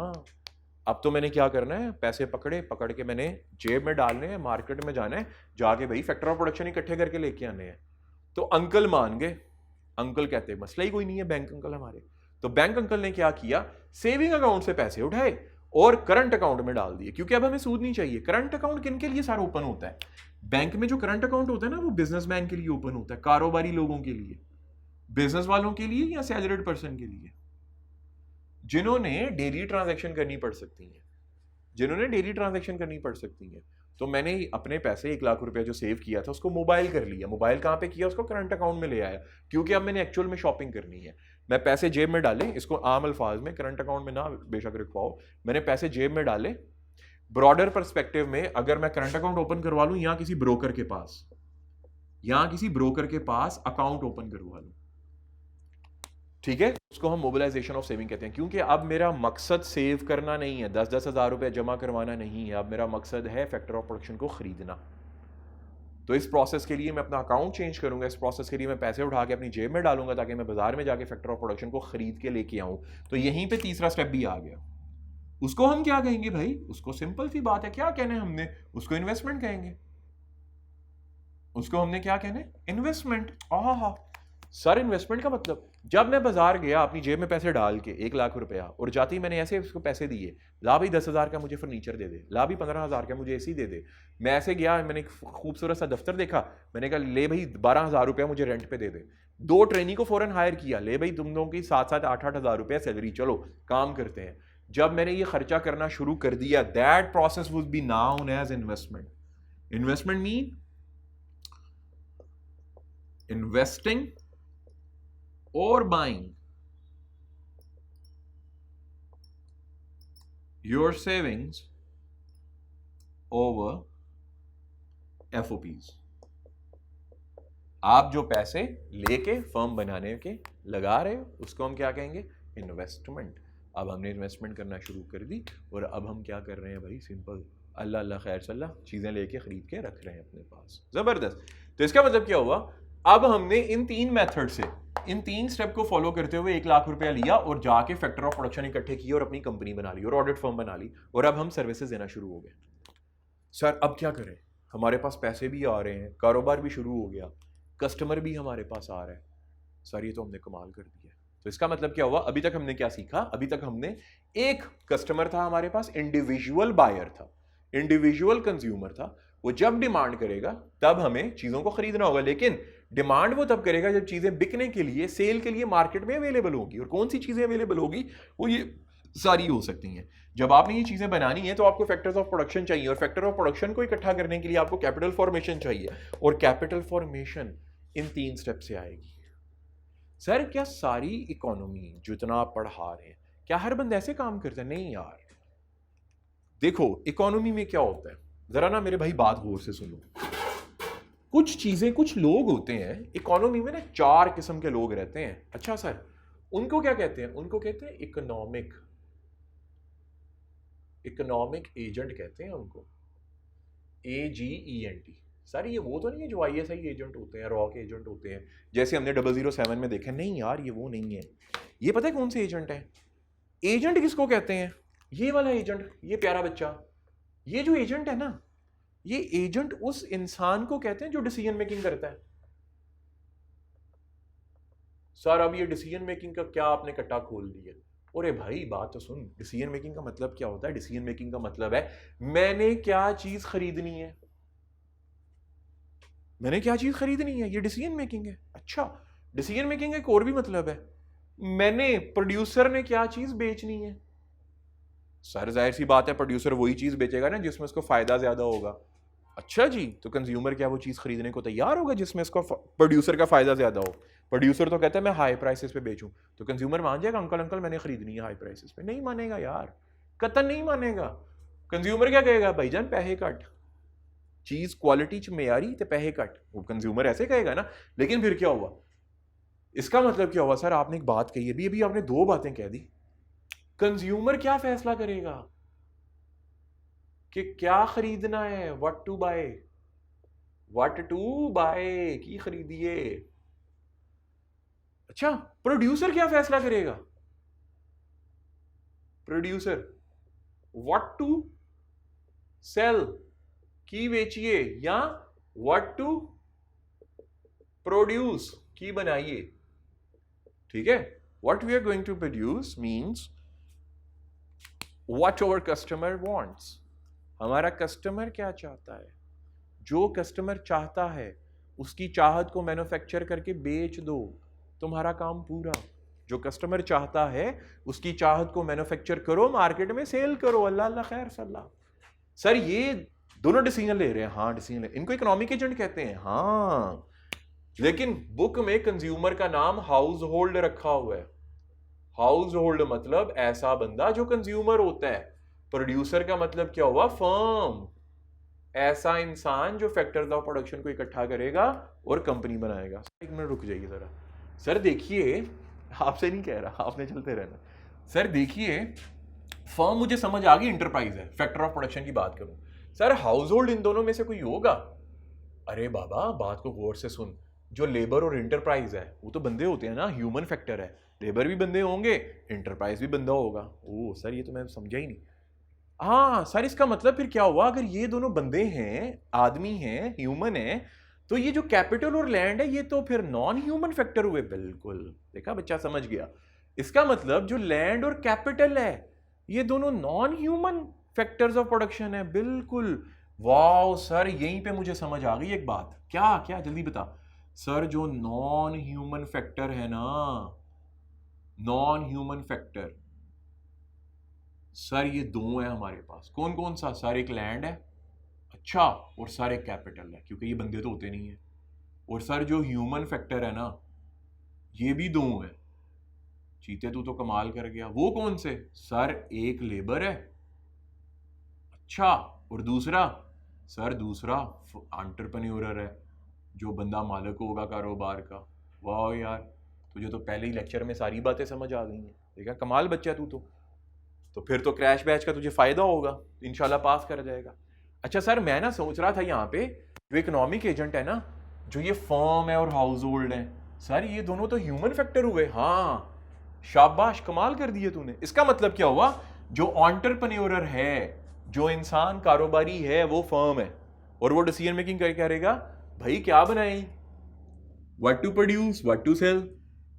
अब तो मैंने क्या करना है, पैसे पकड़ के मैंने जेब में डालने हैं, मार्केट में जाना है, जाके भाई फैक्टर ऑफ प्रोडक्शन इकट्ठे करके लेके आने हैं। तो अंकल मान गए, अंकल कहते हैं मसला ही कोई नहीं है, बैंक अंकल हमारे। तो बैंक अंकल ने क्या किया, सेविंग अकाउंट से पैसे उठाए और करंट अकाउंट में डाल दिए, क्योंकि अब हमें सूद नहीं चाहिए। करंट अकाउंट किन के लिए सारा ओपन होता है? बैंक में जो करंट अकाउंट होता है ना, वो बिजनेसमैन के लिए ओपन होता है, कारोबारी लोगों के लिए, बिजनेस वालों के लिए या सैलरीड पर्सन के लिए, जिन्होंने डेली ट्रांजैक्शन करनी पड़ सकती है, जिन्होंने डेली ट्रांजैक्शन करनी पड़ सकती है। तो मैंने अपने पैसे 1 लाख रुपया जो सेव किया था उसको मोबाइल कर लिया। मोबाइल कहाँ पे किया? उसको करंट अकाउंट में ले आया, क्योंकि अब मैंने एक्चुअल में शॉपिंग करनी है। मैं पैसे जेब में डाले, इसको आम अल्फाज में, करंट अकाउंट में ना बेशक रखवाओ, मैंने पैसे जेब में डाले। ब्रॉडर पर्सपेक्टिव में अगर मैं करंट अकाउंट ओपन करवा लूं यहाँ किसी ब्रोकर के पास, यहाँ किसी ब्रोकर के पास अकाउंट ओपन करवा लूं, ठीक है, उसको हम मोबिलाइजेशन ऑफ सेविंग कहते हैं। क्योंकि अब मेरा मकसद सेव करना नहीं है, 10-10 हज़ार रुपए जमा करवाना नहीं है, अब मेरा मकसद है फैक्टर ऑफ प्रोडक्शन को खरीदना। तो इस प्रोसेस के लिए मैं अपना अकाउंट चेंज करूंगा, इस प्रोसेस के लिए मैं पैसे उठा के अपनी जेब में डालूंगा, ताकि मैं बाजार में जाके फैक्टर ऑफ प्रोडक्शन को खरीद के लेके आऊं। तो यहीं पे तीसरा स्टेप भी आ गया। उसको हम क्या कहेंगे भाई? उसको सिंपल सी बात है, क्या कहना है हमने? उसको इन्वेस्टमेंट कहेंगे। उसको हमने क्या कहना है? इन्वेस्टमेंट। आहा सर, इन्वेस्टमेंट का मतलब, जब मैं बाजार गया अपनी जेब में पैसे डाल के 1 लाख रुपया, और जाते ही मैंने ऐसे उसको पैसे दिए, ला भाई 10,000 का मुझे फर्नीचर दे दे, ला भी 15,000 का मुझे एसी दे दे। मैं ऐसे गया, मैंने एक खूबसूरत सा दफ्तर देखा, मैंने कहा ले भाई 12,000 रुपया मुझे रेंट पे दे दे। 2 ट्रेनी को फौरन हायर किया, ले भाई तुम लोगों की 7-7, 8-8 हज़ार रुपया सैलरी, चलो काम करते हैं। जब मैंने ये खर्चा करना शुरू कर दिया, that process would be known as investment. Investment mean investing or buying your savings over FOPs। आप जो पैसे लेके फर्म बनाने के लगा रहे हो उसको हम क्या कहेंगे? इन्वेस्टमेंट। अब हमने इन्वेस्टमेंट करना शुरू कर दी, और अब हम क्या कर रहे हैं भाई? सिंपल, अल्लाह अल्लाह खैर सल्ला, चीज़ें लेके खरीद के रख रहे हैं अपने पास। ज़बरदस्त। तो इसका मतलब क्या हुआ? अब हमने इन 3 मेथड से, इन 3 स्टेप को फॉलो करते हुए 1 लाख रुपया लिया और जाके फैक्टर ऑफ प्रोडक्शन इकट्ठे किए और अपनी कंपनी बना ली और ऑडिट फर्म बना ली, और अब हम सर्विसेज देना शुरू हो गए। सर अब क्या करें? हमारे पास पैसे भी आ रहे हैं, कारोबार भी शुरू हो गया, कस्टमर भी हमारे पास आ रहा है। सर ये तो हमने कमाल कर दिया। तो इसका मतलब क्या हुआ? अभी तक हमने क्या सीखा? अभी तक हमने, एक कस्टमर था हमारे पास, इंडिविजुअल बायर था, इंडिविजुअल कंज्यूमर था, वो जब डिमांड करेगा तब हमें चीजों को खरीदना होगा, लेकिन डिमांड वो तब करेगा जब चीजें बिकने के लिए, सेल के लिए मार्केट में अवेलेबल होगी। और कौन सी चीजें अवेलेबल होगी? वो ये सारी हो सकती हैं। जब आपने ये चीजें बनानी है तो आपको फैक्टर्स ऑफ प्रोडक्शन चाहिए, और फैक्टर ऑफ प्रोडक्शन को इकट्ठा करने के लिए आपको कैपिटल फॉर्मेशन चाहिए, और कैपिटल फॉर्मेशन इन 3 स्टेप से आएगी। सर क्या सारी इकोनॉमी जितना आप पढ़ा रहे हैं, क्या हर बंदा ऐसे काम करता है? नहीं यार, देखो इकोनॉमी में क्या होता है, जरा ना मेरे भाई बात गौर से सुनो। कुछ चीजें, कुछ लोग होते हैं इकोनॉमी में ना, 4 किस्म के लोग रहते हैं। अच्छा सर, उनको क्या कहते हैं? उनको कहते हैं इकोनॉमिक एजेंट कहते हैं उनको, AGENT। सर ये वो तो नहीं है जो ISI एजेंट होते हैं, रॉक एजेंट होते हैं, जैसे हमने 007 में देखा? नहीं यार, ये वो नहीं है। ये पता है कौन से एजेंट है? एजेंट किसको कहते हैं? ये वाला एजेंट, ये प्यारा बच्चा, ये जो एजेंट है ना, ये एजेंट उस इंसान को कहते हैं जो डिसीजन मेकिंग करता है। सर अब ये डिसीजन मेकिंग का क्या आपने कट्टा खोल दिया? अरे भाई बात तो सुन, डिसीजन मेकिंग का मतलब क्या होता है? डिसीजन मेकिंग का मतलब है मैंने क्या चीज खरीदनी है, मैंने क्या चीज खरीदनी है, ये डिसीजन मेकिंग है। अच्छा, डिसीजन मेकिंग का एक और भी मतलब है, मैंने प्रोड्यूसर ने क्या चीज बेचनी है। सर जाहिर सी बात है प्रोड्यूसर वही चीज बेचेगा ना जिसमें उसको फायदा ज्यादा होगा। अच्छा जी, तो कंज्यूमर क्या वो चीज खरीदने को तैयार होगा जिसमें इसको प्रोड्यूसर का फायदा ज्यादा हो? प्रोड्यूसर तो कहता है मैं हाई प्राइसेस पे बेचूं, तो कंज्यूमर मान जाएगा अंकल अंकल मैंने खरीदनी है हाई प्राइसेस पे? नहीं मानेगा यार, कतई नहीं मानेगा। कंज्यूमर क्या कहेगा, भाईजान पैसे कट, चीज क्वालिटी च मेयारी ते पैसे कट, वो कंज्यूमर ऐसे कहेगा ना। लेकिन फिर क्या हुआ, इसका मतलब क्या हुआ? सर आपने एक बात कही, अभी अभी आपने दो बातें कह दी। कंज्यूमर क्या फैसला करेगा कि क्या खरीदना है, what to buy, what to buy की खरीदिए। अच्छा, प्रोड्यूसर क्या फैसला करेगा? प्रोड्यूसर व्हाट टू सेल की बेचिए या व्हाट टू प्रोड्यूस की बनाइए। ठीक है, what we are going to produce means what our customer wants, हमारा कस्टमर क्या चाहता है। जो कस्टमर चाहता है उसकी चाहत को मैन्युफैक्चर करके बेच दो, तुम्हारा काम पूरा। जो कस्टमर चाहता है उसकी चाहत को मैन्युफैक्चर करो, मार्केट में सेल करो, अल्लाह अल्लाह खैर सल्ला। सर ये दोनों डिसीजन ले रहे हैं, हाँ डिसीजन ले, इनको इकोनॉमिक एजेंट कहते हैं, हाँ। लेकिन बुक में कंज्यूमर का नाम हाउस होल्ड रखा हुआ है। हाउस होल्ड मतलब ऐसा बंदा जो कंज्यूमर होता है। प्रोड्यूसर का मतलब क्या हुआ, फर्म, ऐसा इंसान जो फैक्टर्स ऑफ प्रोडक्शन को इकट्ठा करेगा और कंपनी बनाएगा। एक मिनट रुक जाइए जरा। सर देखिए, आपसे नहीं कह रहा, आपने चलते रहना। सर देखिए, फर्म मुझे समझ आ गई इंटरप्राइज है, फैक्टर ऑफ प्रोडक्शन की बात करूं। सर हाउस होल्ड इन दोनों में से कोई होगा? अरे बाबा बात को गौर से सुन, जो लेबर और इंटरप्राइज है वो तो बंदे होते हैं ना, ह्यूमन फैक्टर है। लेबर भी बंदे होंगे, इंटरप्राइज भी बंदा होगा। ओ सर ये तो मैं समझा ही नहीं। हाँ सर, इसका मतलब फिर क्या हुआ, अगर ये दोनों बंदे हैं, आदमी हैं, ह्यूमन है, तो ये जो कैपिटल और लैंड है ये तो फिर नॉन ह्यूमन फैक्टर हुए। बिल्कुल, देखा बच्चा समझ गया। इसका मतलब जो लैंड और कैपिटल है ये दोनों non human factors of production है। बिल्कुल, वाह सर यहीं पे मुझे समझ आ गई एक बात। क्या क्या जल्दी बता। सर जो नॉन ह्यूमन फैक्टर है ना, नॉन ह्यूमन फैक्टर, सर ये दो है हमारे पास। कौन कौन सा? सर एक लैंड है, अच्छा, और सर एक कैपिटल है, क्योंकि ये बंदे तो होते नहीं है। और सर जो ह्यूमन फैक्टर है ना, ये भी दो है। चीते तू तो कमाल कर गया, वो कौन से? सर एक लेबर है, अच्छा, और दूसरा? सर दूसरा एंटरप्रेन्योर है, जो बंदा मालिक होगा कारोबार का। वाह यार, तुझे तो पहले ही लेक्चर में सारी बातें समझ आ गई हैं। देखा कमाल बच्चा तू तो फिर तो क्रैश बैच का तुझे फायदा होगा, इंशाल्लाह पास कर जाएगा। अच्छा सर मैं ना सोच रहा था यहाँ पे जो इकोनॉमिक एजेंट है ना, जो ये फर्म है और हाउस होल्ड है, सर ये दोनों तो ह्यूमन फैक्टर हुए। हाँ शाबाश, कमाल कर दिए तूने। इसका मतलब क्या हुआ, जो एंटरप्रेन्योर है, जो इंसान कारोबारी है, वो फर्म है, और वो डिसीजन मेकिंग करके करेगा भाई क्या बनाए, what to produce, what to sell.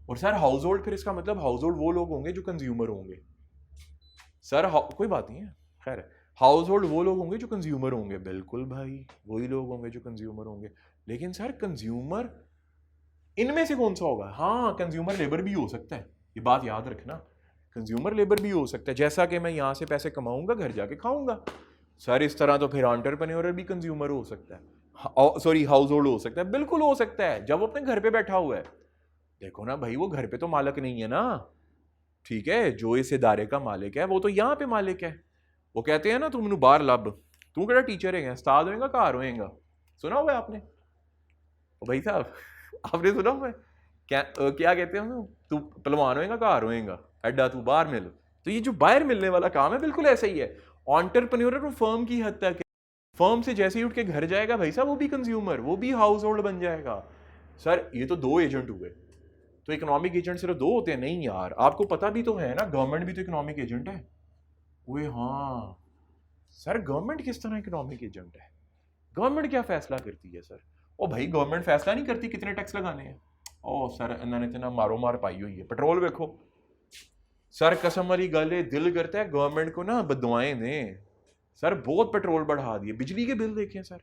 और सर हाउस होल्ड, फिर इसका मतलब हाउस होल्ड वो लोग होंगे जो कंज्यूमर होंगे। सर कोई बात नहीं है, खैर हाउस होल्ड वो लोग होंगे जो कंज्यूमर होंगे। बिल्कुल भाई, वही लोग होंगे जो कंज्यूमर होंगे। लेकिन सर कंज्यूमर इनमें से कौन सा होगा? हाँ कंज्यूमर लेबर भी हो सकता है, ये बात याद रखना, कंज्यूमर लेबर भी हो सकता है। जैसा कि मैं यहाँ से पैसे कमाऊंगा, घर जाके खाऊंगा। सर इस तरह तो फिर एंटरप्रेन्योर भी कंज्यूमर हो सकता है, सॉरी हाउस होल्ड हो सकता है। बिल्कुल हो सकता है, जब वो अपने घर पे बैठा हुआ है। देखो ना भाई, वो घर पे तो मालिक नहीं है ना, ठीक है, जो इस इदारे का मालिक है वो तो यहाँ पे मालिक है। वो कहते हैं ना, तू मैनू बाहर लब, तू केड़ा टीचर है, उस्ताद होएगा घर होएगा। सुना हुआ है आपने? ओ भाई साहब आपने सुना हुआ है? क्या कहते हैं, तू पहलवान होएगा घर होएगा, अड्डा तू बाहर मिल। तो ये जो बाहर मिलने वाला काम है बिल्कुल ऐसा ही है। एंटरप्रेन्योर तो फर्म की हद तक है, फर्म से जैसे ही उठ के घर जाएगा भाई साहब वो भी कंज्यूमर, वो भी हाउस होल्ड बन जाएगा। सर ये तो दो एजेंट हुए, तो इकोनॉमिक एजेंट सिर्फ दो होते हैं? नहीं यार, आपको पता भी तो है ना, गवर्नमेंट भी तो इकोनॉमिक एजेंट है। वे हाँ सर, गवर्नमेंट किस तरह इकोनॉमिक एजेंट है? गवर्नमेंट क्या फैसला करती है सर? ओ भाई गवर्नमेंट फैसला नहीं करती कितने टैक्स लगाने हैं, ओ सर इन्होंने तो ना मारो मार पाई हुई है, पेट्रोल देखो सर, कसम वाली गल है, दिल करता है गवर्नमेंट को ना बदवाएं दें सर, बहुत पेट्रोल बढ़ा दिए, बिजली के बिल देखें सर,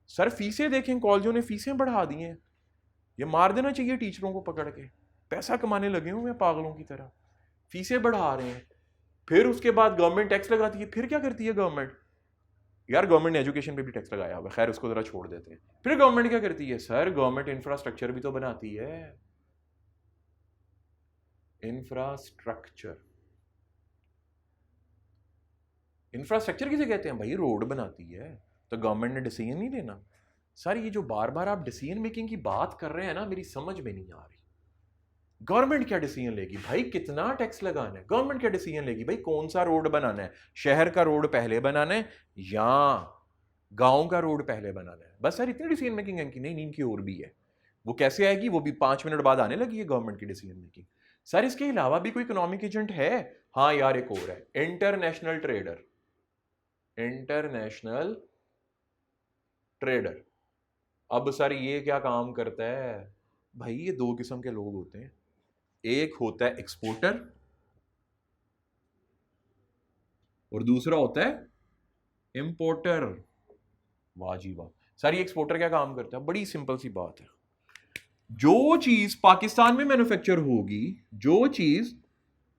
सर फीसें देखें, कॉलेजों ने फीसें बढ़ा दी हैं, ये मार देना चाहिए टीचरों को पकड़ के, पैसा कमाने लगे हुए हैं पागलों की तरह, फीसें बढ़ा रहे हैं। फिर उसके बाद गवर्नमेंट टैक्स लगाती है, फिर क्या करती है गवर्नमेंट, यार गवर्नमेंट ने एजुकेशन पे भी टैक्स लगाया हुआ, खैर उसको जरा छोड़ देते हैं। फिर गवर्नमेंट क्या करती है सर, गवर्नमेंट इंफ्रास्ट्रक्चर भी तो बनाती है, इंफ्रास्ट्रक्चर, इंफ्रास्ट्रक्चर किसे कहते हैं भाई, रोड बनाती है, तो गवर्नमेंट ने डिसीजन नहीं लेना। सर ये जो बार बार आप डिसीजन मेकिंग की बात कर रहे हैं ना, मेरी समझ में नहीं आ रही। गवर्नमेंट क्या डिसीजन लेगी भाई, कितना टैक्स लगाना है, गवर्नमेंट क्या डिसीजन लेगी भाई, कौन सा रोड बनाना है, शहर का रोड पहले बनाना है या गांव का रोड पहले बनाना है, बस सर इतनी डिसीजन मेकिंग है कि नहीं, इनकी और भी है, वो कैसे आएगी, वो भी 5 मिनट बाद आने लगी है गवर्नमेंट की डिसीजन मेकिंग। सर इसके अलावा भी कोई इकोनॉमिक एजेंट है, हाँ यार एक और है, इंटरनेशनल ट्रेडर, इंटरनेशनल ट्रेडर। अब सर ये क्या काम करता है भाई, ये दो किस्म के लोग होते हैं, एक होता है एक्सपोर्टर और दूसरा होता है इंपोर्टर। वाह जी वाह। सर ये एक्सपोर्टर क्या काम करता है, बड़ी सिंपल सी बात है, जो चीज पाकिस्तान में मैन्युफैक्चर होगी, जो चीज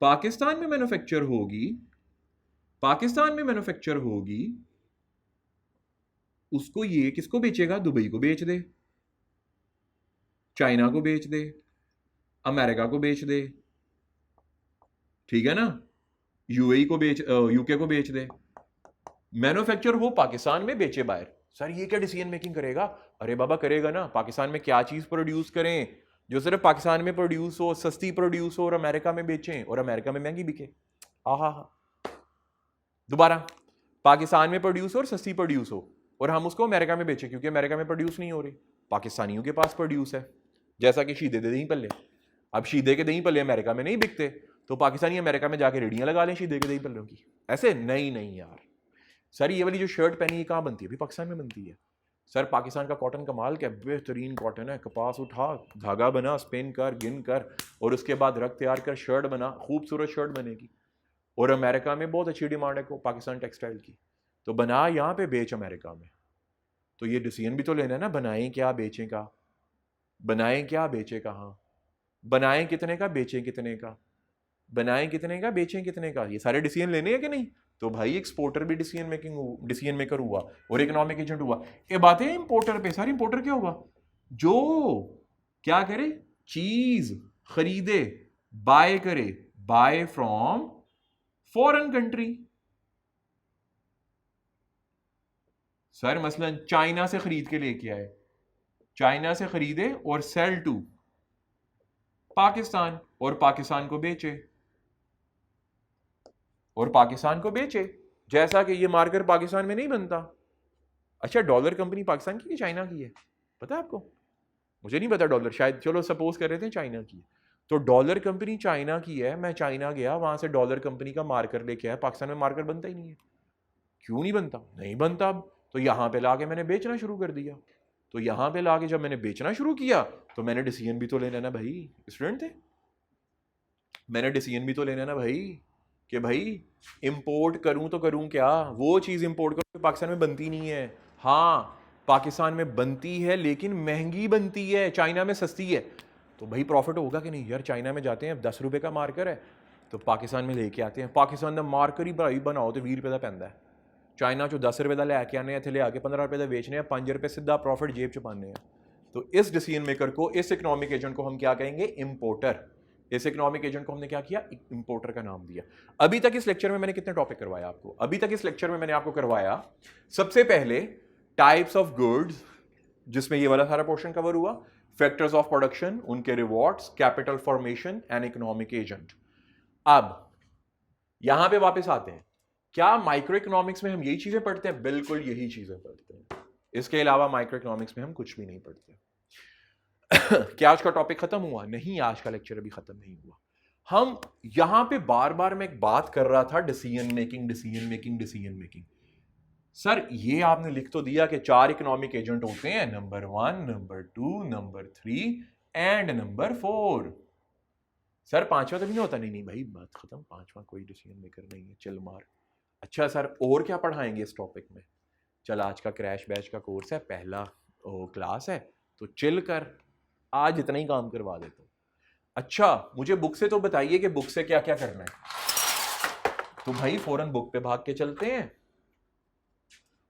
पाकिस्तान में मैन्युफैक्चर होगी, पाकिस्तान में मैन्युफैक्चर होगी, उसको ये किसको बेचेगा, दुबई को बेच दे, चाइना को बेच दे, अमेरिका को बेच दे, ठीक है ना, यूएई को बेच, यूके को बेच दे, मैन्युफैक्चर हो पाकिस्तान में, बेचे बाहर। सर ये क्या डिसीजन मेकिंग करेगा, अरे बाबा करेगा ना, पाकिस्तान में क्या चीज प्रोड्यूस करें जो सिर्फ पाकिस्तान में प्रोड्यूस हो, सस्ती प्रोड्यूस हो और अमेरिका में बेचें और अमेरिका में महंगी बिके। आहा हा, दोबारा पाकिस्तान में प्रोड्यूस हो और सस्ती प्रोड्यूस हो और हम उसको अमेरिका में बेचें, क्योंकि अमेरिका में प्रोड्यूस नहीं हो रही, पाकिस्तानियों के पास प्रोड्यूस है, जैसा कि शीदे दे दही पल्ले। अब शीदे के दही पल्ले अमेरिका में नहीं बिकते, तो पाकिस्तानी अमेरिका में जाके रेडियां लगा लें शीदे के दही पल्लों की, ऐसे नहीं नहीं यार। सर ये वाली जो शर्ट पहनी है कहाँ बनती है, भी पाकिस्तान में बनती है। सर पाकिस्तान का कॉटन कमाल क्या बेहतरीन कॉटन है, कपास उठा, धागा बना, स्पिन कर, गिन कर और उसके बाद रख तैयार कर, शर्ट बना, खूबसूरत शर्ट बनेगी। और अमेरिका में बहुत अच्छी डिमांड है पाकिस्तान टेक्सटाइल की, तो बना यहाँ पे, बेच अमेरिका में। तो ये डिसीजन भी तो लेना है ना, बनाएं क्या बेचें का, बनाएं क्या बेचें कहाँ, बनाएं कितने का बेचें कितने का, बनाएं कितने का बेचें कितने का, ये सारे डिसीजन लेने हैं कि नहीं। तो भाई एक्सपोर्टर भी डिसीजन मेकर हुआ और इकोनॉमिक एजेंट हुआ। ये बात है इंपोर्टर पे, सर इंपोर्टर क्या होगा, जो क्या करे, चीज खरीदे, बाय करे, buy from foreign country. Sir मसलन चाइना से खरीद के लेके आए, चाइना से खरीदे और सेल टू पाकिस्तान, और पाकिस्तान को बेचे, और पाकिस्तान को बेचे, जैसा कि ये मार्कर पाकिस्तान में नहीं बनता। अच्छा डॉलर कंपनी पाकिस्तान की कि चाइना की है, पता है आपको, मुझे नहीं पता डॉलर, शायद चलो सपोज कर रहे थे चाइना की, तो डॉलर कंपनी चाइना की है, मैं चाइना गया, वहां से डॉलर कंपनी का मार्कर लेके आया, पाकिस्तान में मार्कर बनता ही नहीं है। क्यों नहीं बनता, नहीं बनता। अब तो यहां पे लाके मैंने बेचना शुरू कर दिया, तो यहां पे लाके जब मैंने बेचना शुरू किया तो मैंने डिसीजन भी तो लेना ना भाई, स्टूडेंट थे, मैंने डिसीजन भी तो लेना ना भाई, कि भाई इंपोर्ट करूं तो करूं क्या, वो चीज़ इंपोर्ट करूं पाकिस्तान में बनती नहीं है। हाँ पाकिस्तान में बनती है लेकिन महंगी बनती है, चाइना में सस्ती है, तो भाई प्रॉफिट होगा कि नहीं यार। चाइना में जाते हैं 10 रुपये का मार्कर है, तो पाकिस्तान में लेके आते हैं, पाकिस्तान का मार्कर ही भाई बनाओ तो 20 रुपये का पैंदा है, चाइना चो 10 रुपये का लैके आने, इतने ले आके 15 रुपये का बेचने हैं, 5 रुपये सीधा प्रॉफिट जेब च पाने हैं। तो इस डिसीजन मेकर को, इस इकोनॉमिक एजेंट को हम क्या कहेंगे, इंपोर्टर। इस इकोनॉमिक एजेंट को हमने क्या किया, इंपोर्टर का नाम दिया। अभी तक इस लेक्चर में मैंने कितने टॉपिक करवाया आपको, अभी तक इस लेक्चर में मैंने आपको करवाया सबसे पहले टाइप्स ऑफ गुड्स, जिसमें ये वाला सारा पोर्शन कवर हुआ, फैक्टर्स ऑफ प्रोडक्शन, उनके rewards, capital formation and economic agent. अब यहां पे वापस आते हैं, क्या माइक्रो इकोनॉमिक्स में हम यही चीजें पढ़ते हैं, बिल्कुल यही चीजें पढ़ते हैं, इसके अलावा माइक्रो इकोनॉमिक्स में हम कुछ भी नहीं पढ़ते। क्या आज का टॉपिक खत्म हुआ, नहीं, आज का लेक्चर अभी खत्म नहीं हुआ। हम यहां पे बार बार मैं एक बात कर रहा था, decision making, decision making, decision making. Sir ये आपने लिख तो दिया कि 4 इकोनॉमिक एजेंट होते हैं, number 1, number 2, number 3 and number 4, sir पांचवा तो नहीं होता, नहीं नहीं भाई बात खत्म, पांचवा कोई डिसीजन मेकर नहीं है, चल मार। अच्छा सर और क्या पढ़ाएंगे इस टॉपिक में? चल आज का क्रैश बैच का कोर्स है, पहला क्लास है, तो चिल कर, आज इतना ही काम करवा देता हूँ। अच्छा मुझे बुक से तो बताइए कि बुक से क्या क्या करना है। तो भाई फौरन बुक पे भाग के चलते हैं,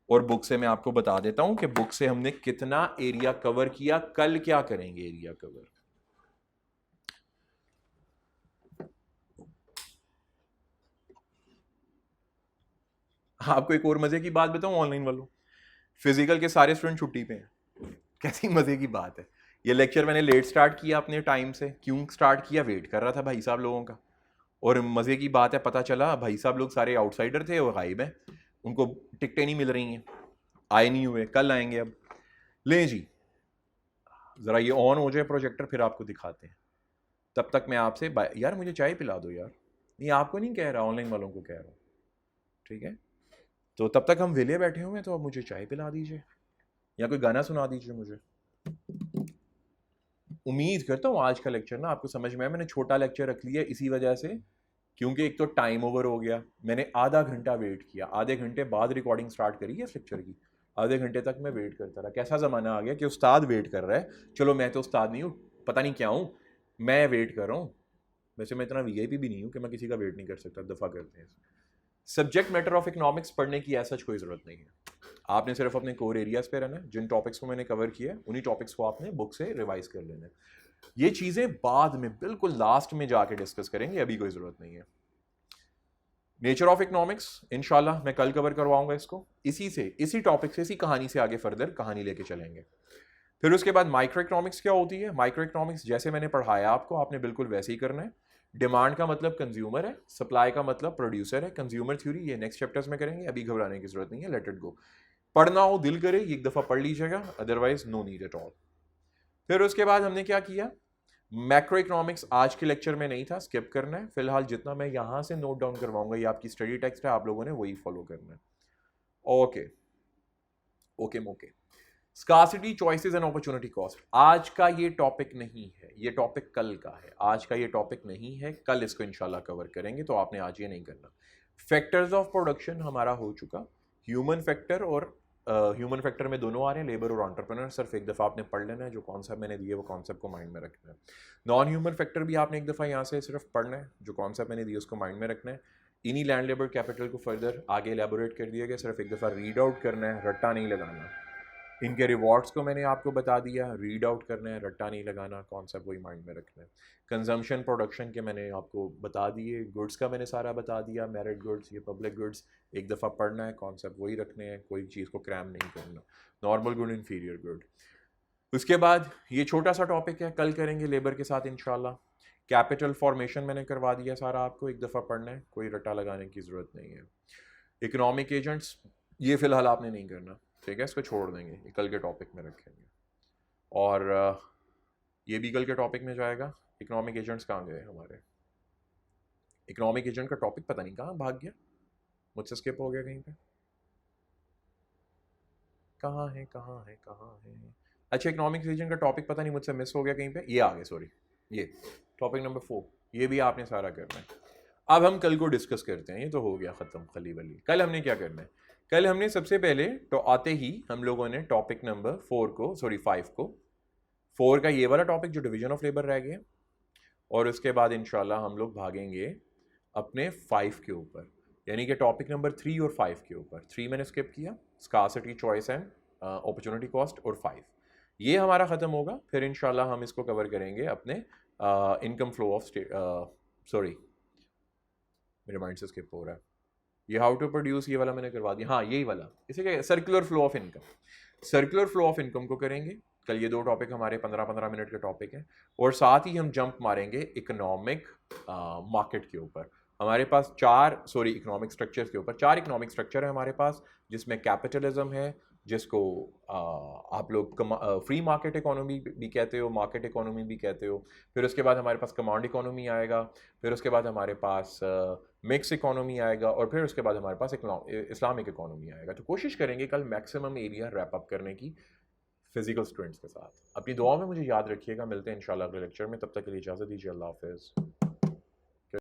और बुक से मैं आपको बता देता हूं कि बुक से हमने कितना एरिया कवर किया, कल क्या करेंगे एरिया कवर। आपको एक और मजे की बात बताऊं, ऑनलाइन वालों, फिजिकल के सारे स्टूडेंट छुट्टी पे हैं। कैसी मजे की बात है। ये लेक्चर मैंने लेट स्टार्ट किया अपने टाइम से, क्यों स्टार्ट किया, वेट कर रहा था भाई साहब लोगों का। और मजे की बात है, पता चला भाई साहब लोग सारे आउटसाइडर थे, वो गायब हैं, उनको टिकटें नहीं मिल रही हैं, आए नहीं हुए, कल आएंगे। अब लें जी, जरा ये ऑन हो जाए प्रोजेक्टर, फिर आपको दिखाते हैं। तब तक मैं आपसे यार मुझे चाय पिला दो यार। नहीं आपको नहीं कह रहा, ऑनलाइन वालों को कह रहा हूँ, ठीक है। तो तब तक हम वेले बैठे हुए हैं, तो अब मुझे चाय पिला दीजिए या कोई गाना सुना दीजिए मुझे। उम्मीद करता हूँ आज का लेक्चर ना आपको समझ में आया। मैंने छोटा लेक्चर रख लिया इसी वजह से, क्योंकि एक तो टाइम ओवर हो गया, मैंने आधा घंटा वेट किया, आधे घंटे बाद रिकॉर्डिंग स्टार्ट करी है इस लेक्चर की, आधे घंटे तक मैं वेट करता रहा। कैसा ज़माना आ गया कि उस्ताद वेट कर रहा है, चलो मैं तो उस्ताद नहीं हूँ, पता नहीं क्या हूँ, मैं वेट कर रहा हूँ। वैसे मैं इतना वीआईपी भी नहीं हूँ कि मैं किसी का वेट नहीं कर सकता, दफ़ा करते हैं। सब्जेक्ट मैटर ऑफ इकोनॉमिक्स पढ़ने की ऐसा कोई ज़रूरत नहीं है, आपने सिर्फ अपने कोर एरियाज पे रहना है। जिन टॉपिक्स को मैंने कवर किया है उन्हीं टॉपिक्स को आपने बुक से रिवाइज कर लेना है। ये चीज़ें बाद में बिल्कुल लास्ट में जाके डिस्कस करेंगे, अभी कोई ज़रूरत नहीं है। नेचर ऑफ इकोनॉमिक्स इंशाल्लाह मैं कल कवर करवाऊंगा इसको, इसी टॉपिक से, इसी कहानी से आगे फर्दर कहानी लेके चलेंगे। फिर उसके बाद माइक्रो इकोनॉमिक्स क्या होती है। माइक्रो इकोनॉमिक्स जैसे मैंने पढ़ाया आपको, आपने बिल्कुल वैसे ही करना है। डिमांड का मतलब कंज्यूमर है, सप्लाई का मतलब प्रोड्यूसर है। कंज्यूमर थ्योरी ये नेक्स्ट चैप्टर्स में करेंगे, अभी घबराने की जरूरत नहीं है, लेट इट गो। पढ़ना हो दिल करे एक दफ़ा पढ़ लीजिएगा, otherwise no need at all. फिर उसके बाद हमने क्या किया, मैक्रो इकोनॉमिक्स आज के लेक्चर में नहीं था, स्किप करना है। फिलहाल जितना मैं यहाँ से नोट डाउन करवाऊंगा, ये आपकी स्टडी टेक्स्ट है, आप लोगों ने वही फॉलो करना है। Okay okay okay. Scarcity, choices and opportunity cost आज का ये टॉपिक नहीं है, ये टॉपिक कल का है। आज का ये टॉपिक नहीं है, कल इसको इंशाल्लाह कवर करेंगे, तो आपने आज ये नहीं करना। फैक्टर्स ऑफ प्रोडक्शन हमारा हो चुका, ह्यूमन फैक्टर और ह्यूमन फैक्टर में दोनों आ रहे हैं, लेबर और एंटरप्रेन्योर। सिर्फ एक दफ़ा आपने पढ़ लेना है, जो कॉन्सेप्ट मैंने दिए वो कॉन्सेप्ट को माइंड में रखना है। नॉन ह्यूमन फैक्टर भी आपने एक दफ़ा यहाँ से सिर्फ पढ़ना है, जो कॉन्सेप्ट मैंने दिए उसको माइंड में रखना है। इन्हीं लैंड लेबर कैपिटल को फर्दर आगे एलेबोरेट कर दिया गया, सिर्फ एक दफ़ा रीड आउट करना है, रट्टा नहीं लगाना। इनके रिवॉर्ड्स को मैंने आपको बता दिया, रीड आउट करना है, रट्टा नहीं लगाना, कॉन्सेप्ट वही माइंड में रखना है। कंजम्पशन प्रोडक्शन के मैंने आपको बता दिए, गुड्स का मैंने सारा बता दिया, मेरिट गुड्स, ये पब्लिक गुड्स, एक दफ़ा पढ़ना है, कॉन्सेप्ट वही रखने हैं, कोई चीज़ को क्रैम नहीं करना। Normal good, inferior good. उसके बाद ये छोटा सा टॉपिक है, कल करेंगे लेबर के साथ इंशाल्लाह। कैपिटल फॉर्मेशन मैंने करवा दिया सारा आपको, एक दफ़ा पढ़ना है, कोई रट्टा लगाने की ज़रूरत नहीं है। इकोनॉमिक एजेंट्स ये फ़िलहाल आपने नहीं करना, ठीक है, इसको छोड़ देंगे, ये कल के टॉपिक में रखेंगे। और ये भी कल के टॉपिक में जाएगा। इकोनॉमिक एजेंट्स कहाँ गए हमारे, इकोनॉमिक एजेंट का टॉपिक पता नहीं कहाँ भाग गया, मुझसे स्किप हो गया कहीं पे, कहाँ है कहाँ है कहाँ है। अच्छा इकोनॉमिक एजेंट का टॉपिक पता नहीं मुझसे मिस हो गया कहीं पे, ये आ गया, सॉरी, ये टॉपिक नंबर 4, ये भी आपने सारा करना है। अब हम कल को डिस्कस करते हैं, ये तो हो गया ख़त्म खली वली। कल हमने क्या करना है, कल हमने सबसे पहले तो आते ही हम लोगों ने टॉपिक नंबर 5 को, 4 का ये वाला टॉपिक जो डिवीजन ऑफ लेबर रह गया, और उसके बाद इंशाल्लाह हम लोग भागेंगे अपने 5 के ऊपर, यानी कि टॉपिक नंबर 3 और 5 के ऊपर। 3 मैंने स्किप किया, scarcity, choice and opportunity cost, और 5 ये हमारा ख़त्म होगा। फिर इंशाल्लाह हम इसको कवर करेंगे अपने इनकम फ्लो ऑफ सॉरी मेरे माइंड से स्किप हो रहा है, ये हाउ टू प्रोड्यूस, ये वाला मैंने करवा दिया, हाँ यही वाला, इसे क्या, circular flow of income. Circular flow of income को करेंगे कल। ये 2 टॉपिक हमारे 15-15 मिनट के टॉपिक हैं, और साथ ही हम जंप मारेंगे इकोनॉमिक मार्केट के ऊपर। हमारे पास इकोनॉमिक स्ट्रक्चर्स के ऊपर 4 इकोनॉमिक स्ट्रक्चर है हमारे पास, जिसमें कैपिटलिज्म है, जिसको आप लोग फ्री मार्केट इकोनॉमी भी कहते हो, मार्केट इकोनॉमी भी कहते हो। फिर उसके बाद हमारे पास कमांड इकोनॉमी आएगा, फिर उसके बाद हमारे पास मिक्स इकोनॉमी आएगा, और फिर उसके बाद हमारे पास इस्लामिक इकोनॉमी आएगा। तो कोशिश करेंगे कल मैक्सिमम एरिया रैप अप करने की। फिजिकल स्टूडेंट्स के साथ। अपनी दुआओं में मुझे याद रखिएगा, मिलते हैं इंशाल्लाह अगले लेक्चर में, तब तक के लिए इजाज़त दीजिए, अल्लाह हाफिज़।